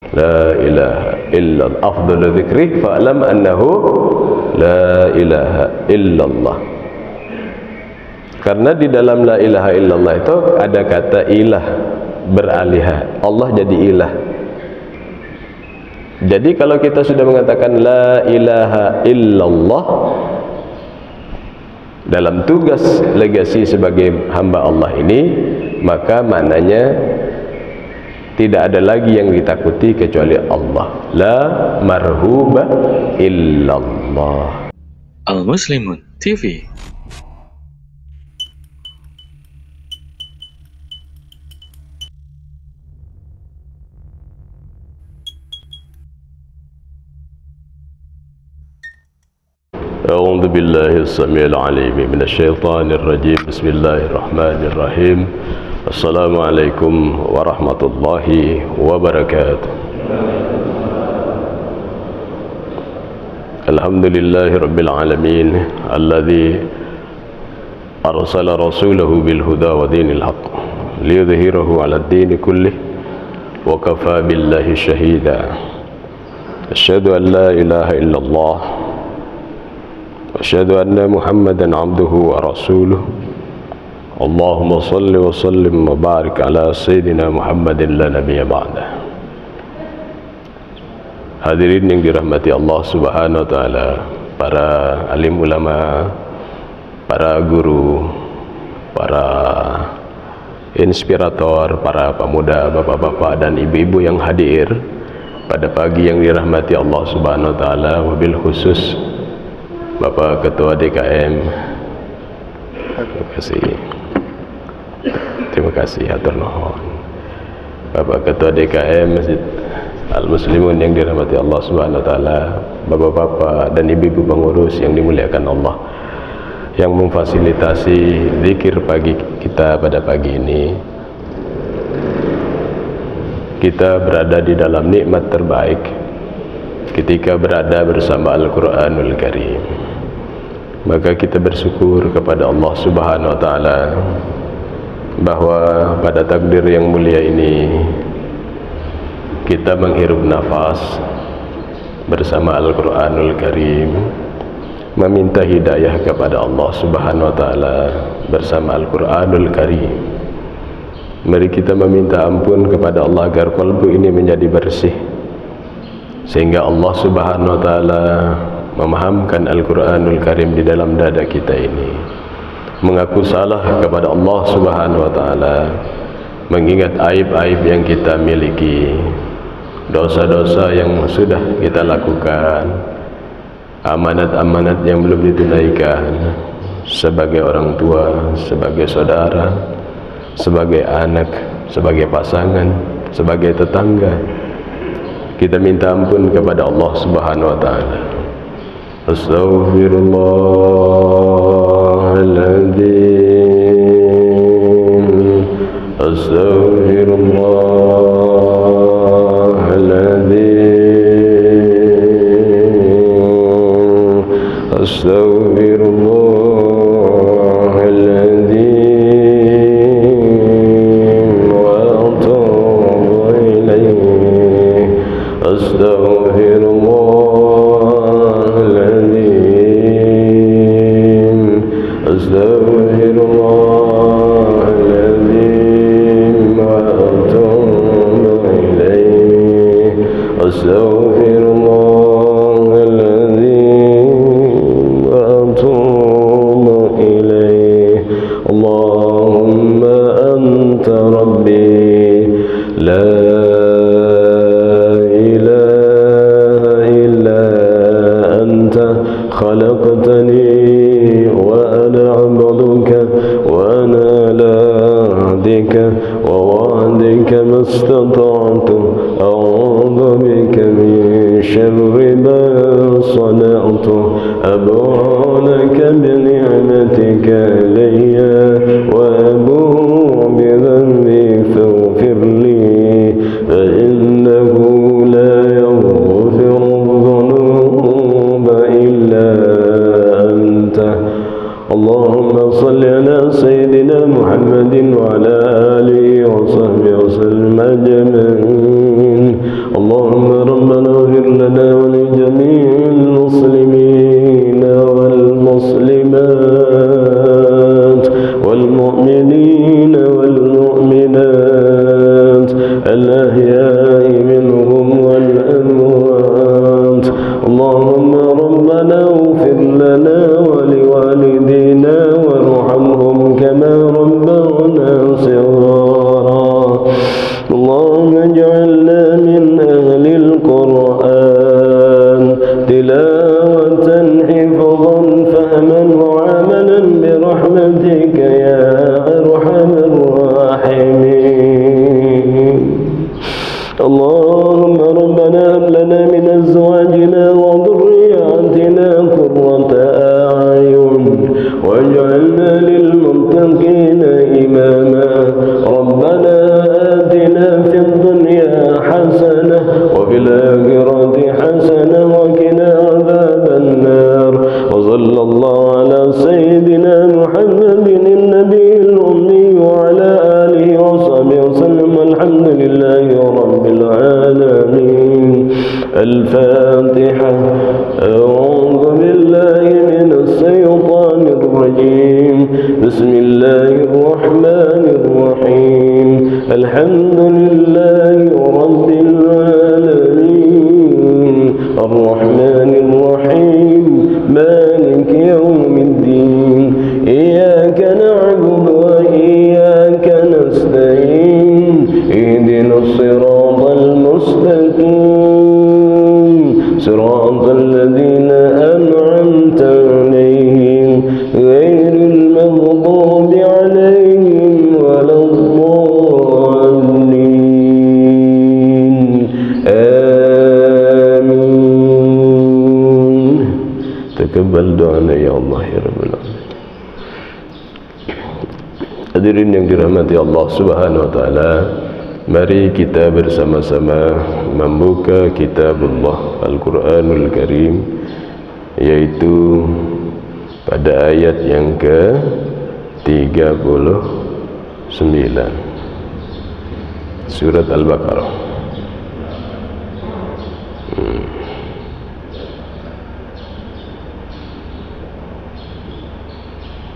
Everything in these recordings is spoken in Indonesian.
La ilaha illallah. Afdalu dzikri fa'lam annahu la ilaha illallah. Karena di dalam la ilaha illallah itu ada kata ilah, beralihah. Allah jadi ilah. Jadi kalau kita sudah mengatakan la ilaha illallah dalam tugas legasi sebagai hamba Allah ini, maka maknanya tidak ada lagi yang ditakuti kecuali Allah. La marhuba illallah. Al-Muslimun TV. أعوذ بالله السميع العليم من الشيطان الرجيم. بسم الله الرحمن الرحيم. السلام عليكم ورحمة الله وبركاته. الحمد لله رب العالمين الذي أرسل رسوله بالهدى ودين الحق ليظهره على الدين كله وكفى بالله شهيدا. أشهد أن لا إله إلا الله أشهد أن محمدا عبده ورسوله. اللهم صل وسلم وبارك على سيدنا محمد لا نبي بعده. Hadirin yang dirahmati Allah Subhanahu wa taala, para alim ulama, para guru, para inspirator, para pemuda, bapak-bapak dan ibu-ibu yang hadir pada pagi yang dirahmati Allah Subhanahu wa taala, wabil khusus Bapak Ketua DKM. Terima kasih atur nuhun. Bapak Ketua DKM Masjid Al-Muslimun yang dirahmati Allah Subhanahu wa taala, bapak-bapak dan ibu-ibu pengurus yang dimuliakan Allah, yang memfasilitasi zikir pagi kita pada pagi ini. Kita berada di dalam nikmat terbaik ketika berada bersama Al-Quranul Karim. Maka kita bersyukur kepada Allah Subhanahu wa taala bahwa pada takdir yang mulia ini kita menghirup nafas bersama Al-Quranul Karim, meminta hidayah kepada Allah Subhanahu wa taala bersama Al-Quranul Karim. Mari kita meminta ampun kepada Allah agar kalbu ini menjadi bersih, sehingga Allah Subhanahu wa taala memahamkan Al-Quranul Karim di dalam dada kita ini, mengaku salah kepada Allah Subhanahu wa taala, mengingat aib-aib yang kita miliki, dosa-dosa yang sudah kita lakukan, amanat-amanat yang belum ditunaikan sebagai orang tua, sebagai saudara, sebagai anak, sebagai pasangan, sebagai tetangga. Kita minta ampun kepada Allah Subhanahu wa taala. Astaghfirullahaladzim, astaghfirullahaladzim, astaghfirullahaladzim wa atubu ilaih. Astaghfirullah Allah ربنا هب لنا من أزواجنا وذرياتنا قرة أعين واجعلنا للمتقين إماما ربنا آتنا في الدنيا حسنة وفي الآخرة حسنة وقنا عذاب النار وصلى الله على سيدنا محمد النبي الأمي وعلى آله وصحبه وسلم الحمد لله رب العالمين. الفاتحة. أعوذ بالله من الشيطان الرجيم. بسم الله الرحمن الرحيم. الحمد لله رب العالمين الرحمن الرحيم مالك يوم الدين إياك نعبد وإياك نستعين اهدنا الصراط المستقيم صراط الذين أنعمت عليهم غير المغضوب عليهم ولا الضالين آمين. تقبل doanya ya Allah ya Rabbal Alamin. Hadirin yang dirahmati Allah Subhanahu wa taala, mari kita bersama-sama membuka kitabullah Al-Qur'anul Karim, yaitu pada ayat yang ke-39 surat Al-Baqarah.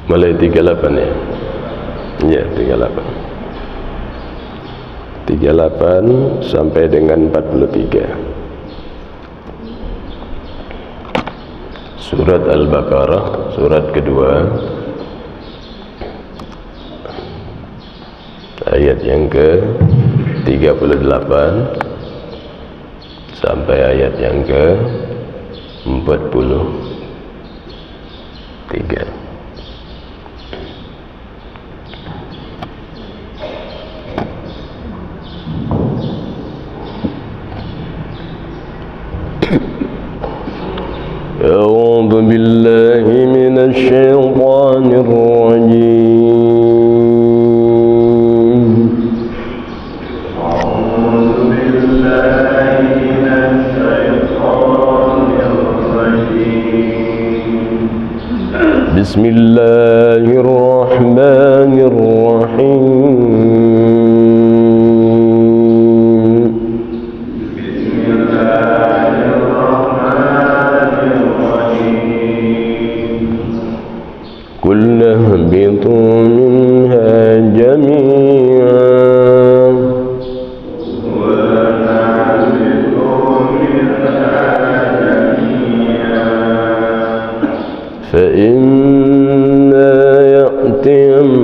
Mulai 38 ya. Ya, 38 sampai dengan 43. Surat Al-Baqarah, surat kedua, ayat yang ke-38 sampai ayat yang ke-43. أعوذ بالله من الشيطان الرجيم. أعوذ بالله من الشيطان الرجيم. بسم الله الرحمن الرحيم. اهبطوا منها جميعا فإما يأتينكم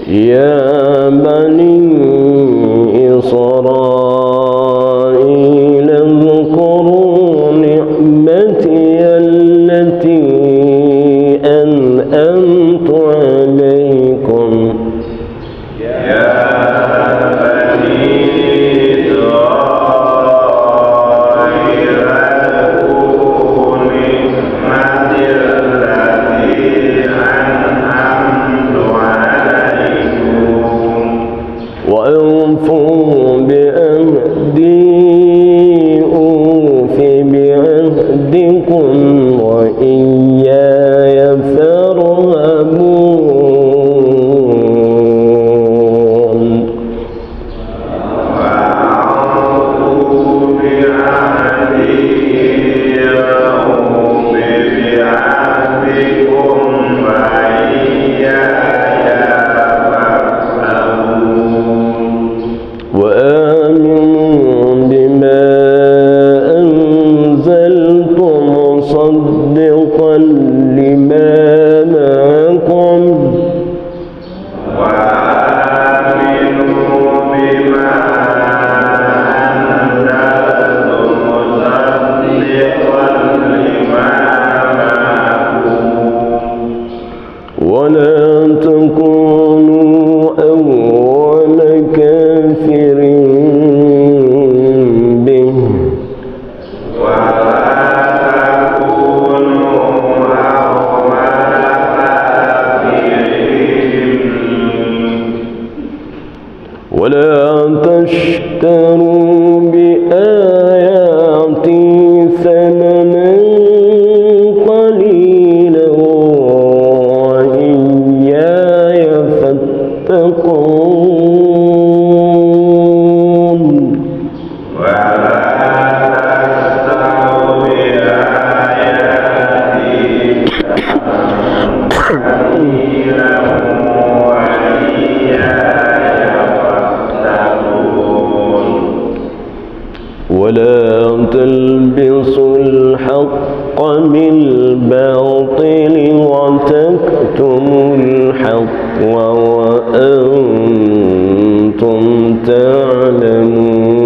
يا بني إسرائيل اذكروا نعمتي التي أنعمت عليكم وأوفوا بعهدي أوف بعهدكم وإياي فارهبون وآمنوا بما أنزلت مصدقا لما معكم ولا تكونوا أول كافر به ولا تشتروا بآياتي ثمنا قليلا وإياي فاتقون ولا تلبسوا الحق بالباطل وتكتموا الحق وأنتم تعلمون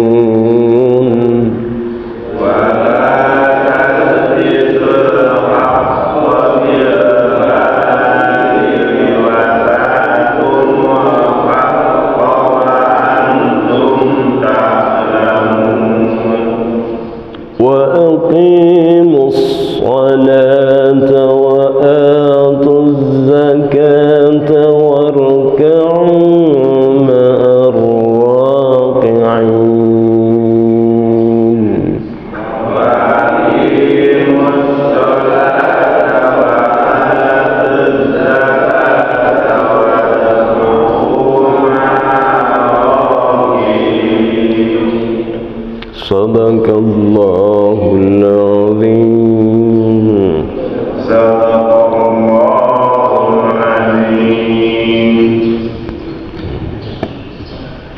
وأقيموا الصلاة وآتوا الزكاة واركعوا مع الراكعين صدق الله العظيم.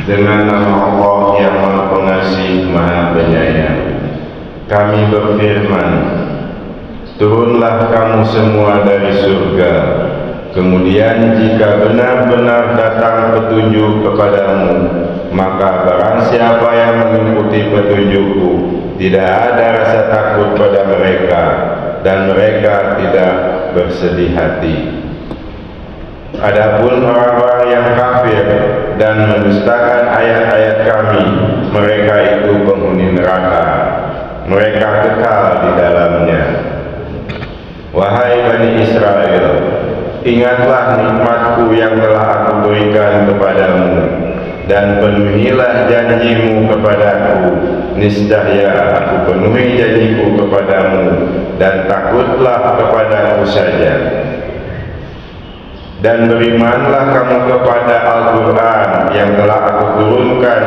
Dengan nama Allah yang Maha Pengasih, Maha Penyayang, kami berfirman, turunlah kamu semua dari surga. Kemudian jika benar-benar datang petunjuk kepadamu, maka barang siapa yang mengikuti petunjukku, tidak ada rasa takut pada mereka, dan mereka tidak bersedih hati. Adapun orang-orang yang kafir dan mendustakan ayat-ayat kami, mereka itu penghuni neraka, mereka kekal di dalamnya. Wahai Bani Israel, ingatlah nikmatku yang telah aku berikan kepadamu, dan penuhilah janjimu kepadaku. Niscaya aku penuhi janjiku kepadamu, dan takutlah kepadaku saja. Dan berimanlah kamu kepada Al-Quran yang telah aku turunkan,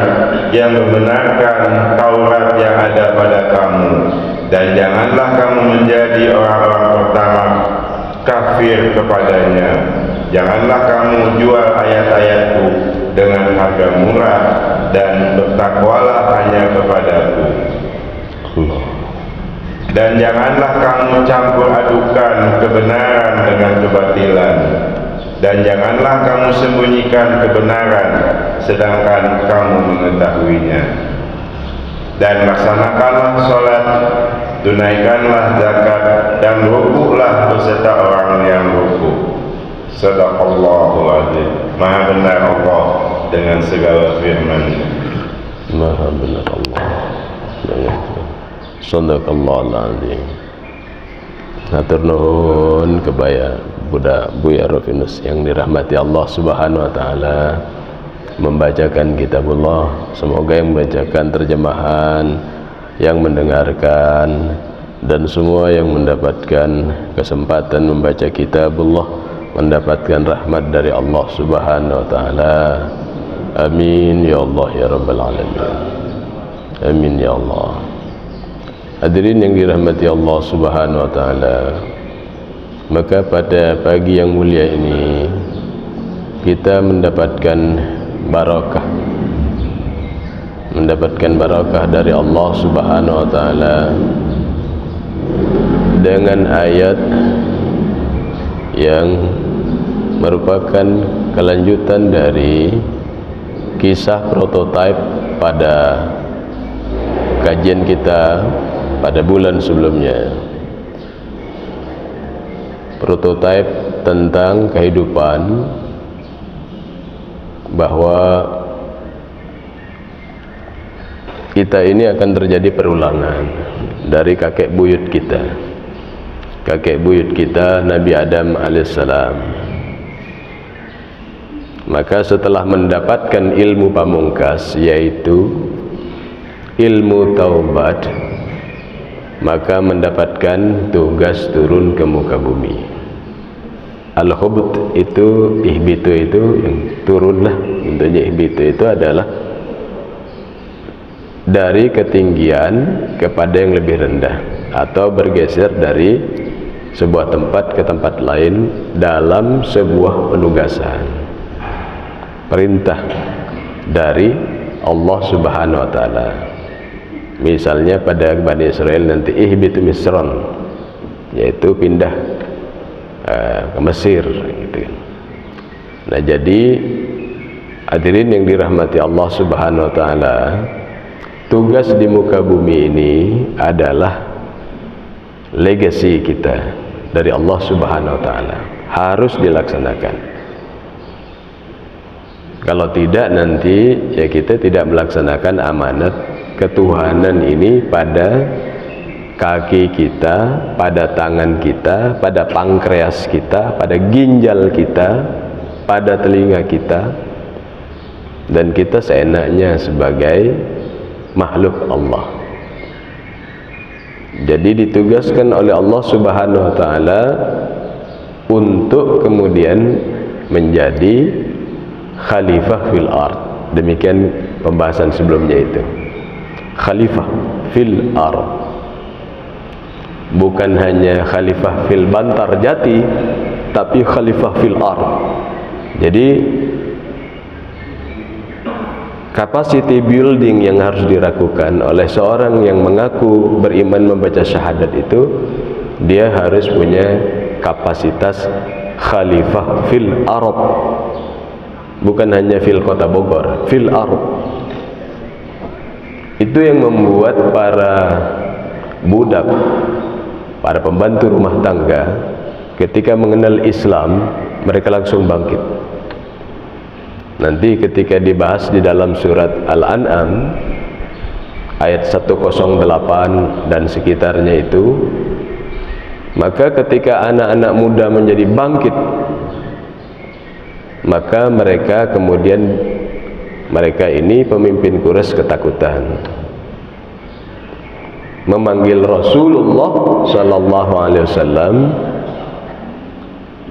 yang membenarkan Taurat yang ada pada kamu. Dan janganlah kamu menjadi orang-orang pertama kafir kepadanya. Janganlah kamu jual ayat-ayatku dengan harga murah, dan bertakwalah hanya kepadaku. Dan janganlah kamu campur adukan kebenaran dengan kebatilan. dan janganlah kamu sembunyikan kebenaran sedangkan kamu mengetahuinya. Dan laksanakanlah sholat, tunaikanlah zakat, dan rukuklah beserta orang yang rukuk. Sadaqallahul azim. Maha benar Allah dengan segala firman-Nya. Maha benar Allah dengan Sadaqallahul azim. Hatur nuhun kebaya Buya Rufinus yang dirahmati Allah Subhanahu wa taala, membacakan kitabullah. Semoga yang membacakan terjemahan, yang mendengarkan, dan semua yang mendapatkan kesempatan membaca kitabullah mendapatkan rahmat dari Allah Subhanahu wa taala. Amin ya Allah ya rabbal alamin. Amin ya Allah. Hadirin yang dirahmati Allah Subhanahu wa taala, maka pada pagi yang mulia ini kita mendapatkan barakah dari Allah Subhanahu wa taala dengan ayat yang merupakan kelanjutan dari kisah prototipe pada kajian kita pada bulan sebelumnya. Prototipe tentang kehidupan, bahwa kita ini akan terjadi perulangan dari kakek buyut kita. Kakek buyut kita Nabi Adam alaihissalam. Maka setelah mendapatkan ilmu pamungkas, yaitu ilmu taubat, maka mendapatkan tugas turun ke muka bumi. Al-hubut itu, ihbitu itu yang turunlah, tentunya ihbitu itu adalah dari ketinggian kepada yang lebih rendah, atau bergeser dari sebuah tempat ke tempat lain dalam sebuah penugasan, perintah dari Allah Subhanahu wa taala. Misalnya pada Bani Israel nanti ihbitu misran, yaitu pindah ke Mesir gitu. Nah, jadi hadirin yang dirahmati Allah Subhanahu wa taala, tugas di muka bumi ini adalah legasi kita dari Allah Subhanahu wa taala, harus dilaksanakan. Kalau tidak, nanti ya kita tidak melaksanakan amanat ketuhanan ini pada kaki kita, pada tangan kita, pada pankreas kita, pada ginjal kita, pada telinga kita, dan kita seenaknya sebagai makhluk Allah. Jadi ditugaskan oleh Allah Subhanahu wa taala untuk kemudian menjadi khalifah fil ard. Demikian pembahasan sebelumnya itu. Khalifah fil ard, bukan hanya khalifah fil Bantar Jati, tapi khalifah fil ard. Jadi capacity building yang harus dilakukan oleh seorang yang mengaku beriman membaca syahadat itu, dia harus punya kapasitas khalifah fil ard, bukan hanya fil kota Bogor, fil ard. Itu yang membuat para budak, para pembantu rumah tangga, ketika mengenal Islam, mereka langsung bangkit. Nanti ketika dibahas di dalam surat Al-An'am ayat 108 dan sekitarnya itu, maka ketika anak-anak muda menjadi bangkit, maka mereka kemudian, mereka ini pemimpin Quraisy ketakutan, memanggil Rasulullah sallallahu alaihi wasallam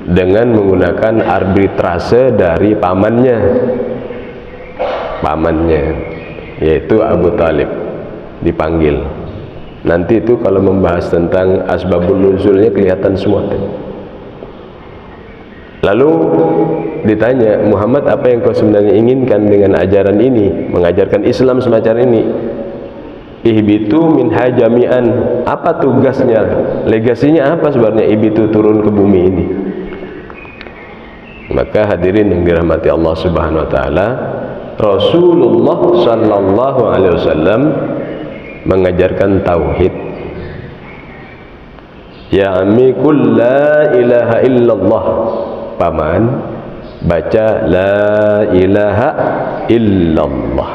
dengan menggunakan arbitrase dari pamannya, yaitu Abu Talib, dipanggil. Nanti itu kalau membahas tentang asbabun nuzulnya kelihatan semua. Lalu ditanya, Muhammad, apa yang kau sebenarnya inginkan dengan ajaran ini, mengajarkan Islam semacam ini? Ihbitu minha jami'an, apa tugasnya, legasinya apa sebenarnya ihbitu turun ke bumi ini? Maka hadirin yang dirahmati Allah Subhanahu wa taala, Rasulullah sallallahu alaihi wasallam mengajarkan tauhid. Ya ammi qul la ilaha illallah. Paman, baca la ilaha illallah.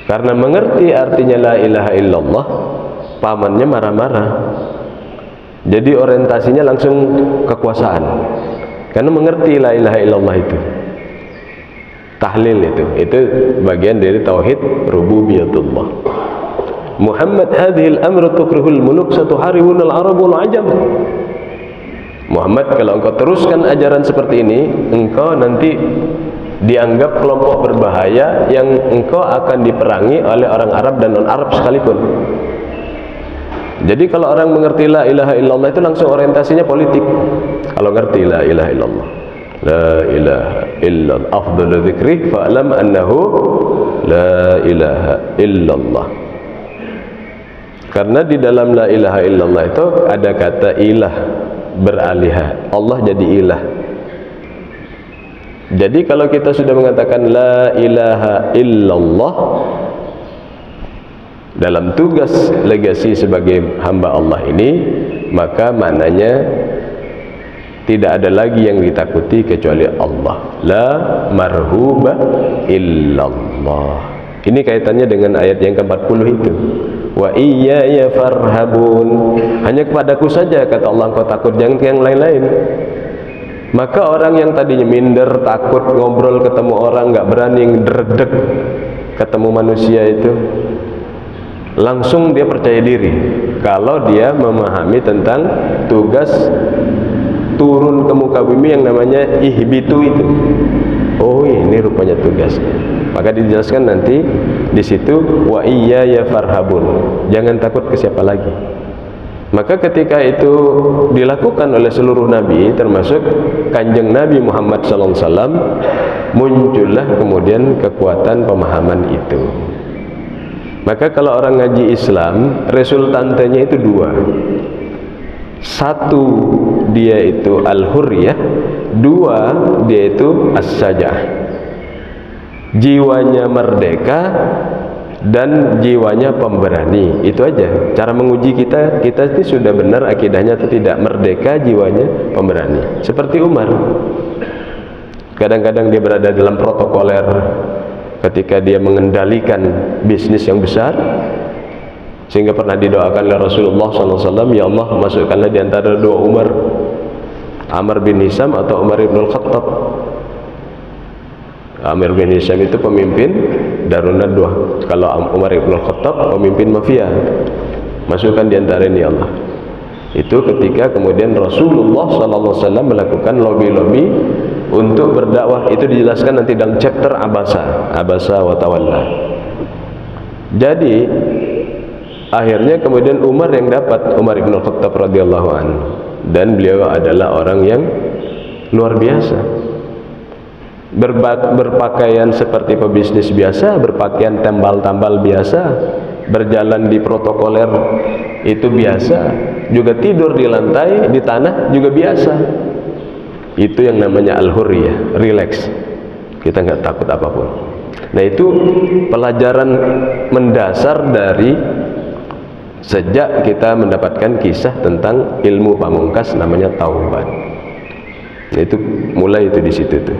Karena mengerti artinya la ilaha illallah, pamannya marah-marah. Jadi orientasinya langsung kekuasaan. Karena mengerti la ilaha illallah itu. Tahlil itu bagian dari tauhid rububiyatullah. Muhammad hadhil amru tukrihul muluk satuharibunal arab wal ajam. Muhammad, kalau engkau teruskan ajaran seperti ini, engkau nanti dianggap kelompok berbahaya yang engkau akan diperangi oleh orang Arab dan non-Arab sekalipun. Jadi kalau orang mengerti la ilaha illallah itu langsung orientasinya politik. Kalau ngerti la ilaha illallah, la ilaha illallah afdalu dzikri fa'lam annahu la ilaha illallah. Karena di dalam la ilaha illallah itu ada kata ilah, beralihah. Allah jadi ilah. Jadi kalau kita sudah mengatakan la ilaha illallah dalam tugas legasi sebagai hamba Allah ini, maka maknanya tidak ada lagi yang ditakuti kecuali Allah. La marhuba illallah. Ini kaitannya dengan ayat yang ke-40 itu. Wa iyaya farhabun. Hanya kepadaku saja kata Allah engkau takut, jangan ke yang lain-lain. Maka orang yang tadinya minder, takut ngobrol ketemu orang, nggak berani ngedredeg ketemu manusia itu, langsung dia percaya diri kalau dia memahami tentang tugas turun ke muka bumi yang namanya ihbitu itu. Oh, ini rupanya tugasnya. Maka dijelaskan nanti di situ wa iyaya farhabun. Jangan takut ke siapa lagi. Maka ketika itu dilakukan oleh seluruh nabi, termasuk kanjeng Nabi Muhammad SAW, muncullah kemudian kekuatan pemahaman itu. Maka kalau orang ngaji Islam, resultantenya itu dua. Satu, dia itu al-hurriyah. Dua, dia itu as-sajah. Jiwanya merdeka dan jiwanya pemberani. Itu aja cara menguji kita ini sudah benar akidahnya atau tidak. Merdeka, jiwanya pemberani. Seperti Umar, kadang-kadang dia berada dalam protokoler ketika dia mengendalikan bisnis yang besar, sehingga pernah didoakan oleh Rasulullah SAW, ya Allah masukkanlah di antara dua Umar, Amr bin Hisham atau Umar ibn al-Khattab. Amr bin Hisham itu pemimpin Darun Nadwah, kalau Umar ibn al-Khattab pemimpin mafia. Masukkan di antara ini Allah. Itu ketika kemudian Rasulullah SAW melakukan lobby-lobby untuk berdakwah. Itu dijelaskan nanti dalam chapter Abasa wa Tawalla. Jadi akhirnya kemudian Umar yang dapat, Umar ibn al-Khattab radhiyallahu anhu, dan beliau adalah orang yang luar biasa. Berpakaian seperti pebisnis biasa, berpakaian tambal-tambal biasa, berjalan di protokoler itu biasa, juga tidur di lantai, di tanah juga biasa. Itu yang namanya al-hurriyah, relax. Kita nggak takut apapun. Nah, itu pelajaran mendasar dari sejak kita mendapatkan kisah tentang ilmu pamungkas namanya taubat. Itu mulai itu di situ tuh.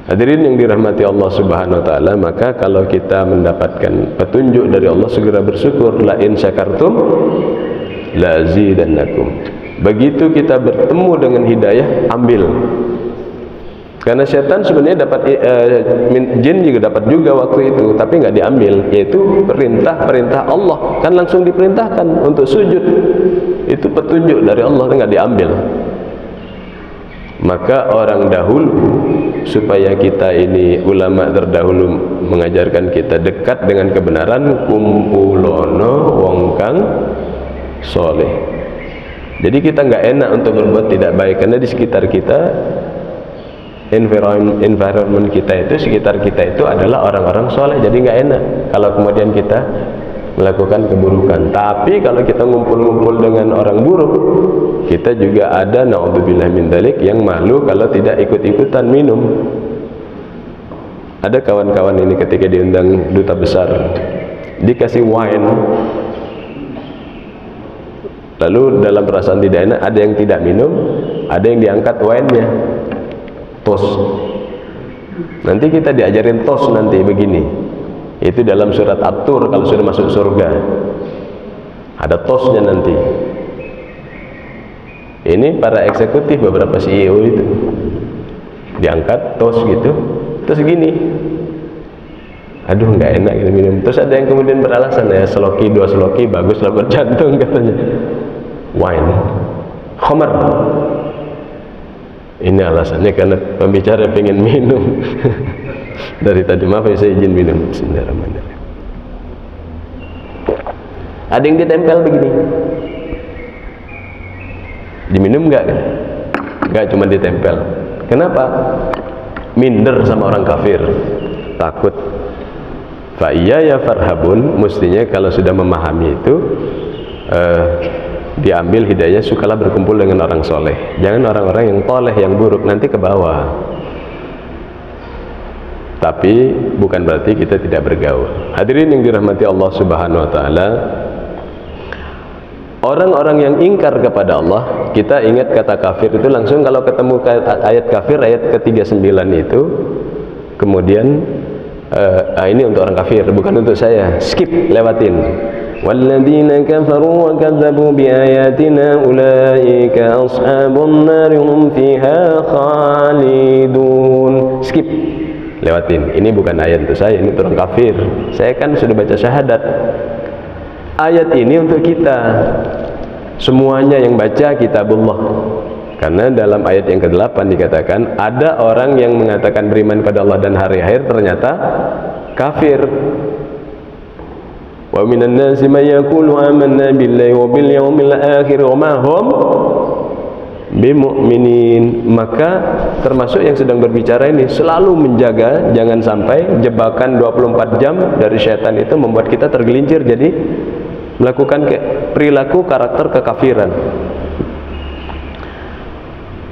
Hadirin yang dirahmati Allah Subhanahu wa taala, maka kalau kita mendapatkan petunjuk dari Allah, segera bersyukur. La in syakartum la azidannakum. Begitu kita bertemu dengan hidayah, ambil. Karena setan sebenarnya dapat jin juga dapat juga waktu itu, tapi nggak diambil. Yaitu perintah Allah, kan langsung diperintahkan untuk sujud. Itu petunjuk dari Allah, nggak diambil. Maka orang dahulu, supaya kita ini ulama terdahulu mengajarkan kita dekat dengan kebenaran, kumpulono wong kang soleh. Jadi kita nggak enak untuk berbuat tidak baik, karena di sekitar kita, environment kita itu, sekitar kita itu adalah orang-orang soleh. Jadi nggak enak kalau kemudian kita melakukan keburukan. Tapi kalau kita ngumpul-ngumpul dengan orang buruk, kita juga ada naudzubillah min dzalik yang malu kalau tidak ikut-ikutan minum. Ada kawan-kawan ini ketika diundang duta besar dikasih wine, lalu dalam perasaan tidak enak ada yang tidak minum, ada yang diangkat wine-nya, tos. Nanti kita diajarin tos nanti begini, itu dalam surat At-Tur kalau sudah masuk surga ada tosnya nanti. Ini para eksekutif beberapa CEO itu diangkat tos gitu, terus gini, aduh nggak enak gitu minum. Terus ada yang kemudian beralasan, ya seloki 2 seloki bagus lah buat jantung katanya. Wine, khamar. Ini alasannya karena pembicara pengen minum. Dari tadi maaf ya saya izin minum. Bismillahirrahmanirrahim. Ada yang ditempel begini. Diminum enggak kan? Enggak, cuma ditempel. Kenapa? Minder sama orang kafir, takut. Fa iya ya farhabun, mestinya kalau sudah memahami itu diambil hidayah, sukalah berkumpul dengan orang soleh, jangan orang-orang yang toleh, yang buruk, nanti ke bawah. Tapi bukan berarti kita tidak bergaul. Hadirin yang dirahmati Allah Subhanahu wa taala, orang-orang yang ingkar kepada Allah, kita ingat kata kafir itu langsung kalau ketemu ayat kafir, ayat ke-39 itu, kemudian ini untuk orang kafir, bukan untuk saya, skip, lewatin. وَالَّذِينَ كَفَرُوا وَكَذَّبُوا بِآيَاتِنَا أُولَئِكَ أَصْحَابُ النَّارِ هُمْ فِيهَا خَالِدُونَ. Skip, lewatin. Ini bukan ayat untuk saya, ini untuk orang kafir. Saya kan sudah baca syahadat. Ayat ini untuk kita semuanya yang baca kitabullah. Karena dalam ayat yang ke-8 dikatakan ada orang yang mengatakan beriman pada Allah dan hari akhir ternyata kafir. Wa minan nasi may yaqulu amanna billahi wa bil yaumil akhir wa ma hum bimu'minin. Maka termasuk yang sedang berbicara ini selalu menjaga jangan sampai jebakan 24 jam dari syaitan itu membuat kita tergelincir jadi melakukan perilaku karakter kekafiran.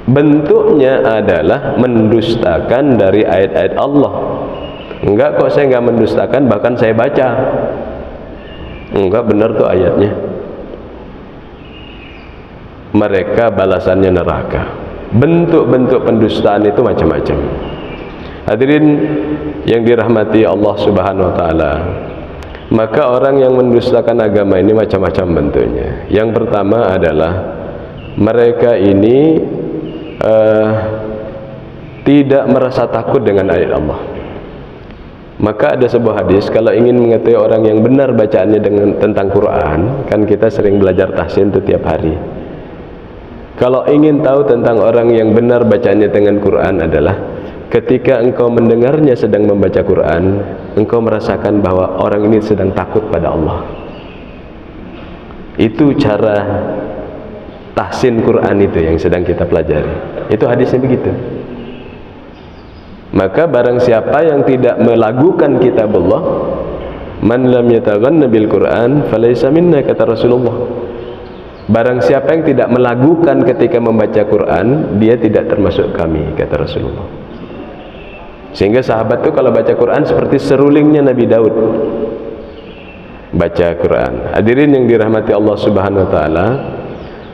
Bentuknya adalah mendustakan dari ayat-ayat Allah. Enggak kok, saya enggak mendustakan, bahkan saya baca. Enggak, benar tuh ayatnya. Mereka balasannya neraka. Bentuk-bentuk pendustaan itu macam-macam. Hadirin yang dirahmati Allah Subhanahu wa taala, maka orang yang mendustakan agama ini macam-macam bentuknya. Yang pertama adalah mereka ini tidak merasa takut dengan ayat Allah. Maka ada sebuah hadis, kalau ingin mengetahui orang yang benar bacaannya tentang Quran, kan kita sering belajar tahsin itu tiap hari. Kalau ingin tahu tentang orang yang benar bacaannya dengan Quran adalah ketika engkau mendengarnya sedang membaca Quran, engkau merasakan bahwa orang ini sedang takut pada Allah. Itu cara tahsin Quran itu yang sedang kita pelajari. Itu hadisnya begitu. Maka barang siapa yang tidak melakukan kitabullah, man lam yataghanna bil Quran falaysa minna, kata Rasulullah. Barang siapa yang tidak melakukan ketika membaca Quran, dia tidak termasuk kami, kata Rasulullah. Sehingga sahabat itu kalau baca Quran seperti serulingnya Nabi Daud baca Quran. Hadirin yang dirahmati Allah Subhanahu wa taala,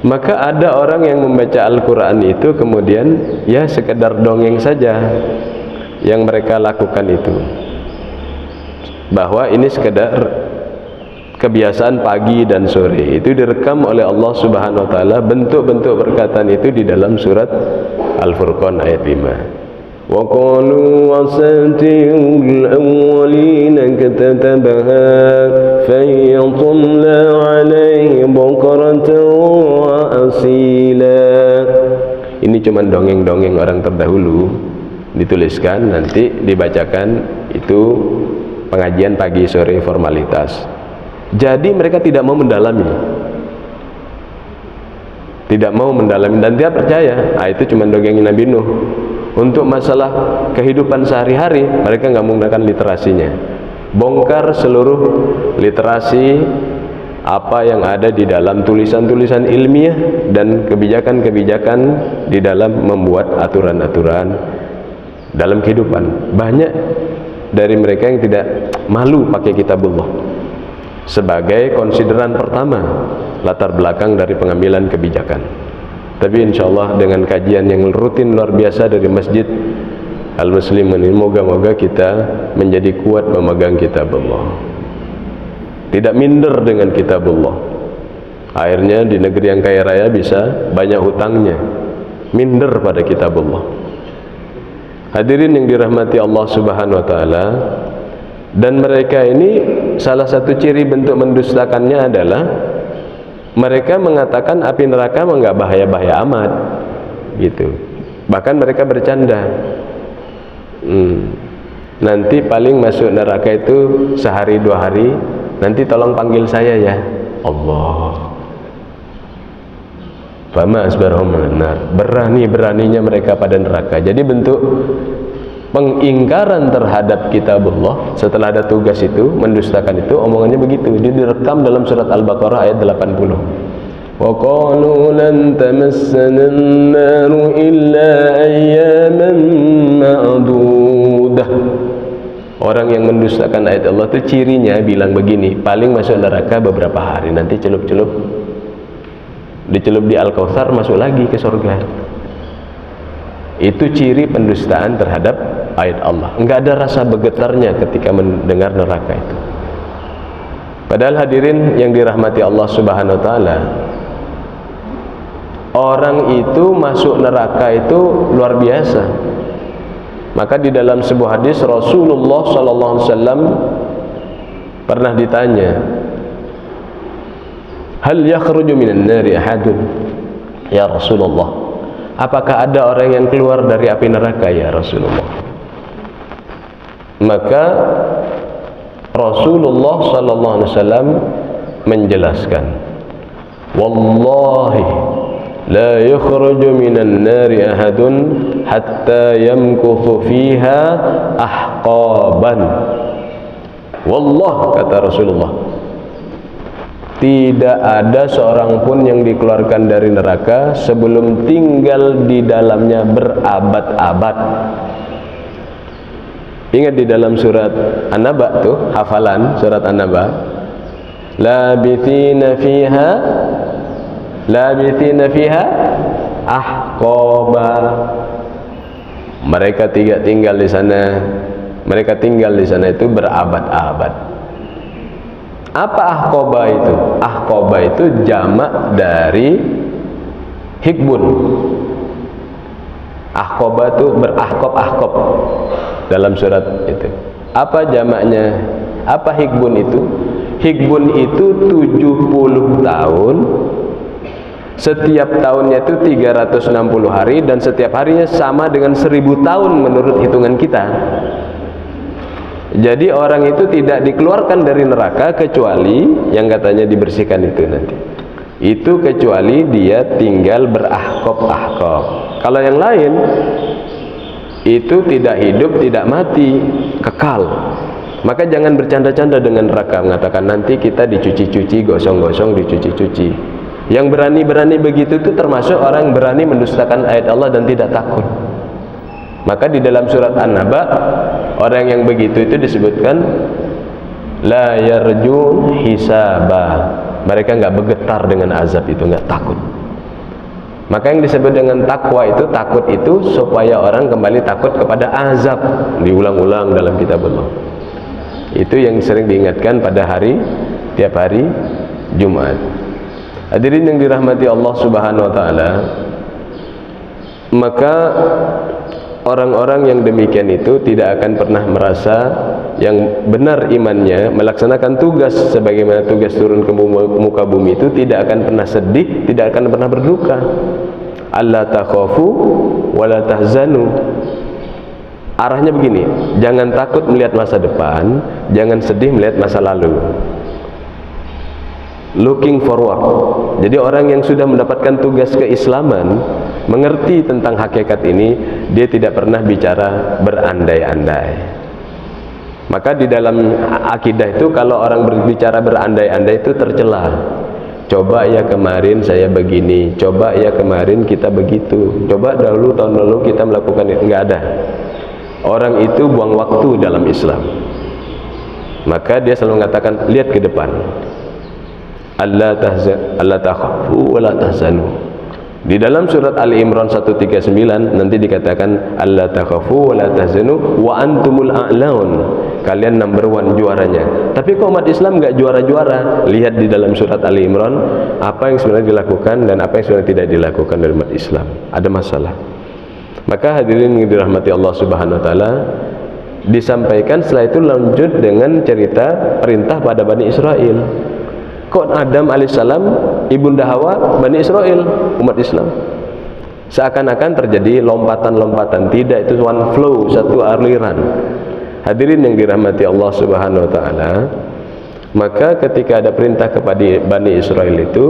maka ada orang yang membaca Al-Quran itu kemudian ya sekedar dongeng saja yang mereka lakukan itu, bahwa ini sekedar kebiasaan pagi dan sore. Itu direkam oleh Allah Subhanahu wa taala, bentuk-bentuk perkataan itu di dalam surat Al-Furqan ayat 5. Wa qalu asatirul awwalin katabaha fayatumla alaihi bukratan wa asila. Ini cuma dongeng-dongeng orang terdahulu, dituliskan nanti dibacakan, itu pengajian pagi sore formalitas. Jadi mereka tidak mau mendalami, dan dia percaya itu cuma dongeng Nabi Nuh. Untuk masalah kehidupan sehari-hari mereka nggak menggunakan literasinya. Bongkar seluruh literasi apa yang ada di dalam tulisan-tulisan ilmiah dan kebijakan-kebijakan di dalam membuat aturan-aturan dalam kehidupan. Banyak dari mereka yang tidak malu pakai kitabullah sebagai konsideran pertama latar belakang dari pengambilan kebijakan. Tapi insyaallah dengan kajian yang rutin luar biasa dari Masjid Al-Muslimin ini, moga-moga kita menjadi kuat memegang kitabullah, tidak minder dengan kitabullah. Akhirnya di negeri yang kaya raya bisa banyak hutangnya, minder pada kitabullah. Hadirin yang dirahmati Allah Subhanahu wa taala, dan mereka ini salah satu ciri bentuk mendustakannya adalah mereka mengatakan api neraka enggak bahaya-bahaya amat gitu. Bahkan mereka bercanda, nanti paling masuk neraka itu sehari 2 hari, nanti tolong panggil saya ya Allah. Fama asbarhum benar, berani-beraninya mereka pada neraka. Jadi bentuk pengingkaran terhadap kitabullah setelah ada tugas itu, mendustakan itu, omongannya begitu. Dia direkam dalam surat Al-Baqarah ayat 80. Wa qalu lan tamassana an-naru illa ayyaman ma'dudah. Orang yang mendustakan ayat Allah itu cirinya bilang begini, paling masuk neraka beberapa hari, nanti celup-celup, dicelup di Al-Kautsar, masuk lagi ke surga. Itu ciri pendustaan terhadap ayat Allah. Enggak ada rasa bergetarnya ketika mendengar neraka itu. Padahal hadirin yang dirahmati Allah Subhanahu wa taala, orang itu masuk neraka itu luar biasa. Maka di dalam sebuah hadis Rasulullah sallallahu alaihi wasallam pernah ditanya, "Hal yakhruju minan nari ahadun?" Ya Rasulullah, apakah ada orang yang keluar dari api neraka ya Rasulullah? Maka Rasulullah sallallahu alaihi wasallam menjelaskan, "Wallahi la yakhruju minan nari ahadun hatta yamkuthu fiha ahqaban." Wallah, kata Rasulullah, tidak ada seorang pun yang dikeluarkan dari neraka sebelum tinggal di dalamnya berabad-abad. Ingat di dalam surat An-Naba tuh, hafalan surat An-Naba, labithina fiha ahqaba. Mereka tinggal di sana itu berabad-abad. Apa ahqaba itu? Ahqaba itu jamak dari hikbun. Ahqaba itu berahqab-ahqab dalam surat itu. Apa jamaknya? Apa hikbun itu? Hikbun itu 70 tahun. Setiap tahunnya itu 360 hari dan setiap harinya sama dengan 1000 tahun menurut hitungan kita. Jadi orang itu tidak dikeluarkan dari neraka kecuali yang katanya dibersihkan itu nanti. Itu kecuali dia tinggal berahqab-ahqab. Kalau yang lain itu tidak hidup, tidak mati, kekal. Maka jangan bercanda-canda dengan neraka, mengatakan nanti kita dicuci-cuci, gosong-gosong, dicuci-cuci. Yang berani-berani begitu itu termasuk orang yang berani mendustakan ayat Allah dan tidak takut. Maka di dalam surat An-Naba, orang yang begitu itu disebutkan la yarjun hisaba. Mereka enggak bergetar dengan azab itu, enggak takut. Maka yang disebut dengan takwa itu, takut itu supaya orang kembali takut kepada azab. Diulang-ulang dalam kitabullah. Itu yang sering diingatkan pada tiap hari Jumat. Hadirin yang dirahmati Allah Subhanahu wa taala, maka orang-orang yang demikian itu tidak akan pernah merasa yang benar imannya, melaksanakan tugas sebagaimana tugas turun ke muka bumi itu, tidak akan pernah sedih, tidak akan pernah berduka. Alla takhafu wala tahzanu. Arahnya begini, jangan takut melihat masa depan, jangan sedih melihat masa lalu. Looking forward. Jadi orang yang sudah mendapatkan tugas keislaman, mengerti tentang hakikat ini, dia tidak pernah bicara berandai-andai. Maka di dalam akidah itu kalau orang berbicara berandai-andai itu tercela. Coba ya kemarin saya begini, coba ya kemarin kita begitu, coba dahulu tahun lalu kita melakukan itu. Enggak ada. Orang itu buang waktu dalam Islam. Maka dia selalu mengatakan, lihat ke depan. Allah takhafu wa la tahzanu. Di dalam surat Ali Imran 139 nanti dikatakan Allah takhafu wa la tahzanu wa antumul a'laun. Kalian number one, juaranya. Tapi kok umat Islam enggak juara-juara? Lihat di dalam surat Ali Imran apa yang sebenarnya dilakukan dan apa yang sebenarnya tidak dilakukan oleh umat Islam. Ada masalah. Maka hadirin yang dirahmati Allah Subhanahu wa taala, disampaikan setelah itu lanjut dengan cerita perintah pada Bani Israel. Kok Adam alaihissalam, ibunda Hawa, Bani Israel, umat Islam. Seakan-akan terjadi lompatan-lompatan. Tidak, itu one flow, satu aliran. Hadirin yang dirahmati Allah Subhanahu wa taala, maka ketika ada perintah kepada Bani Israel itu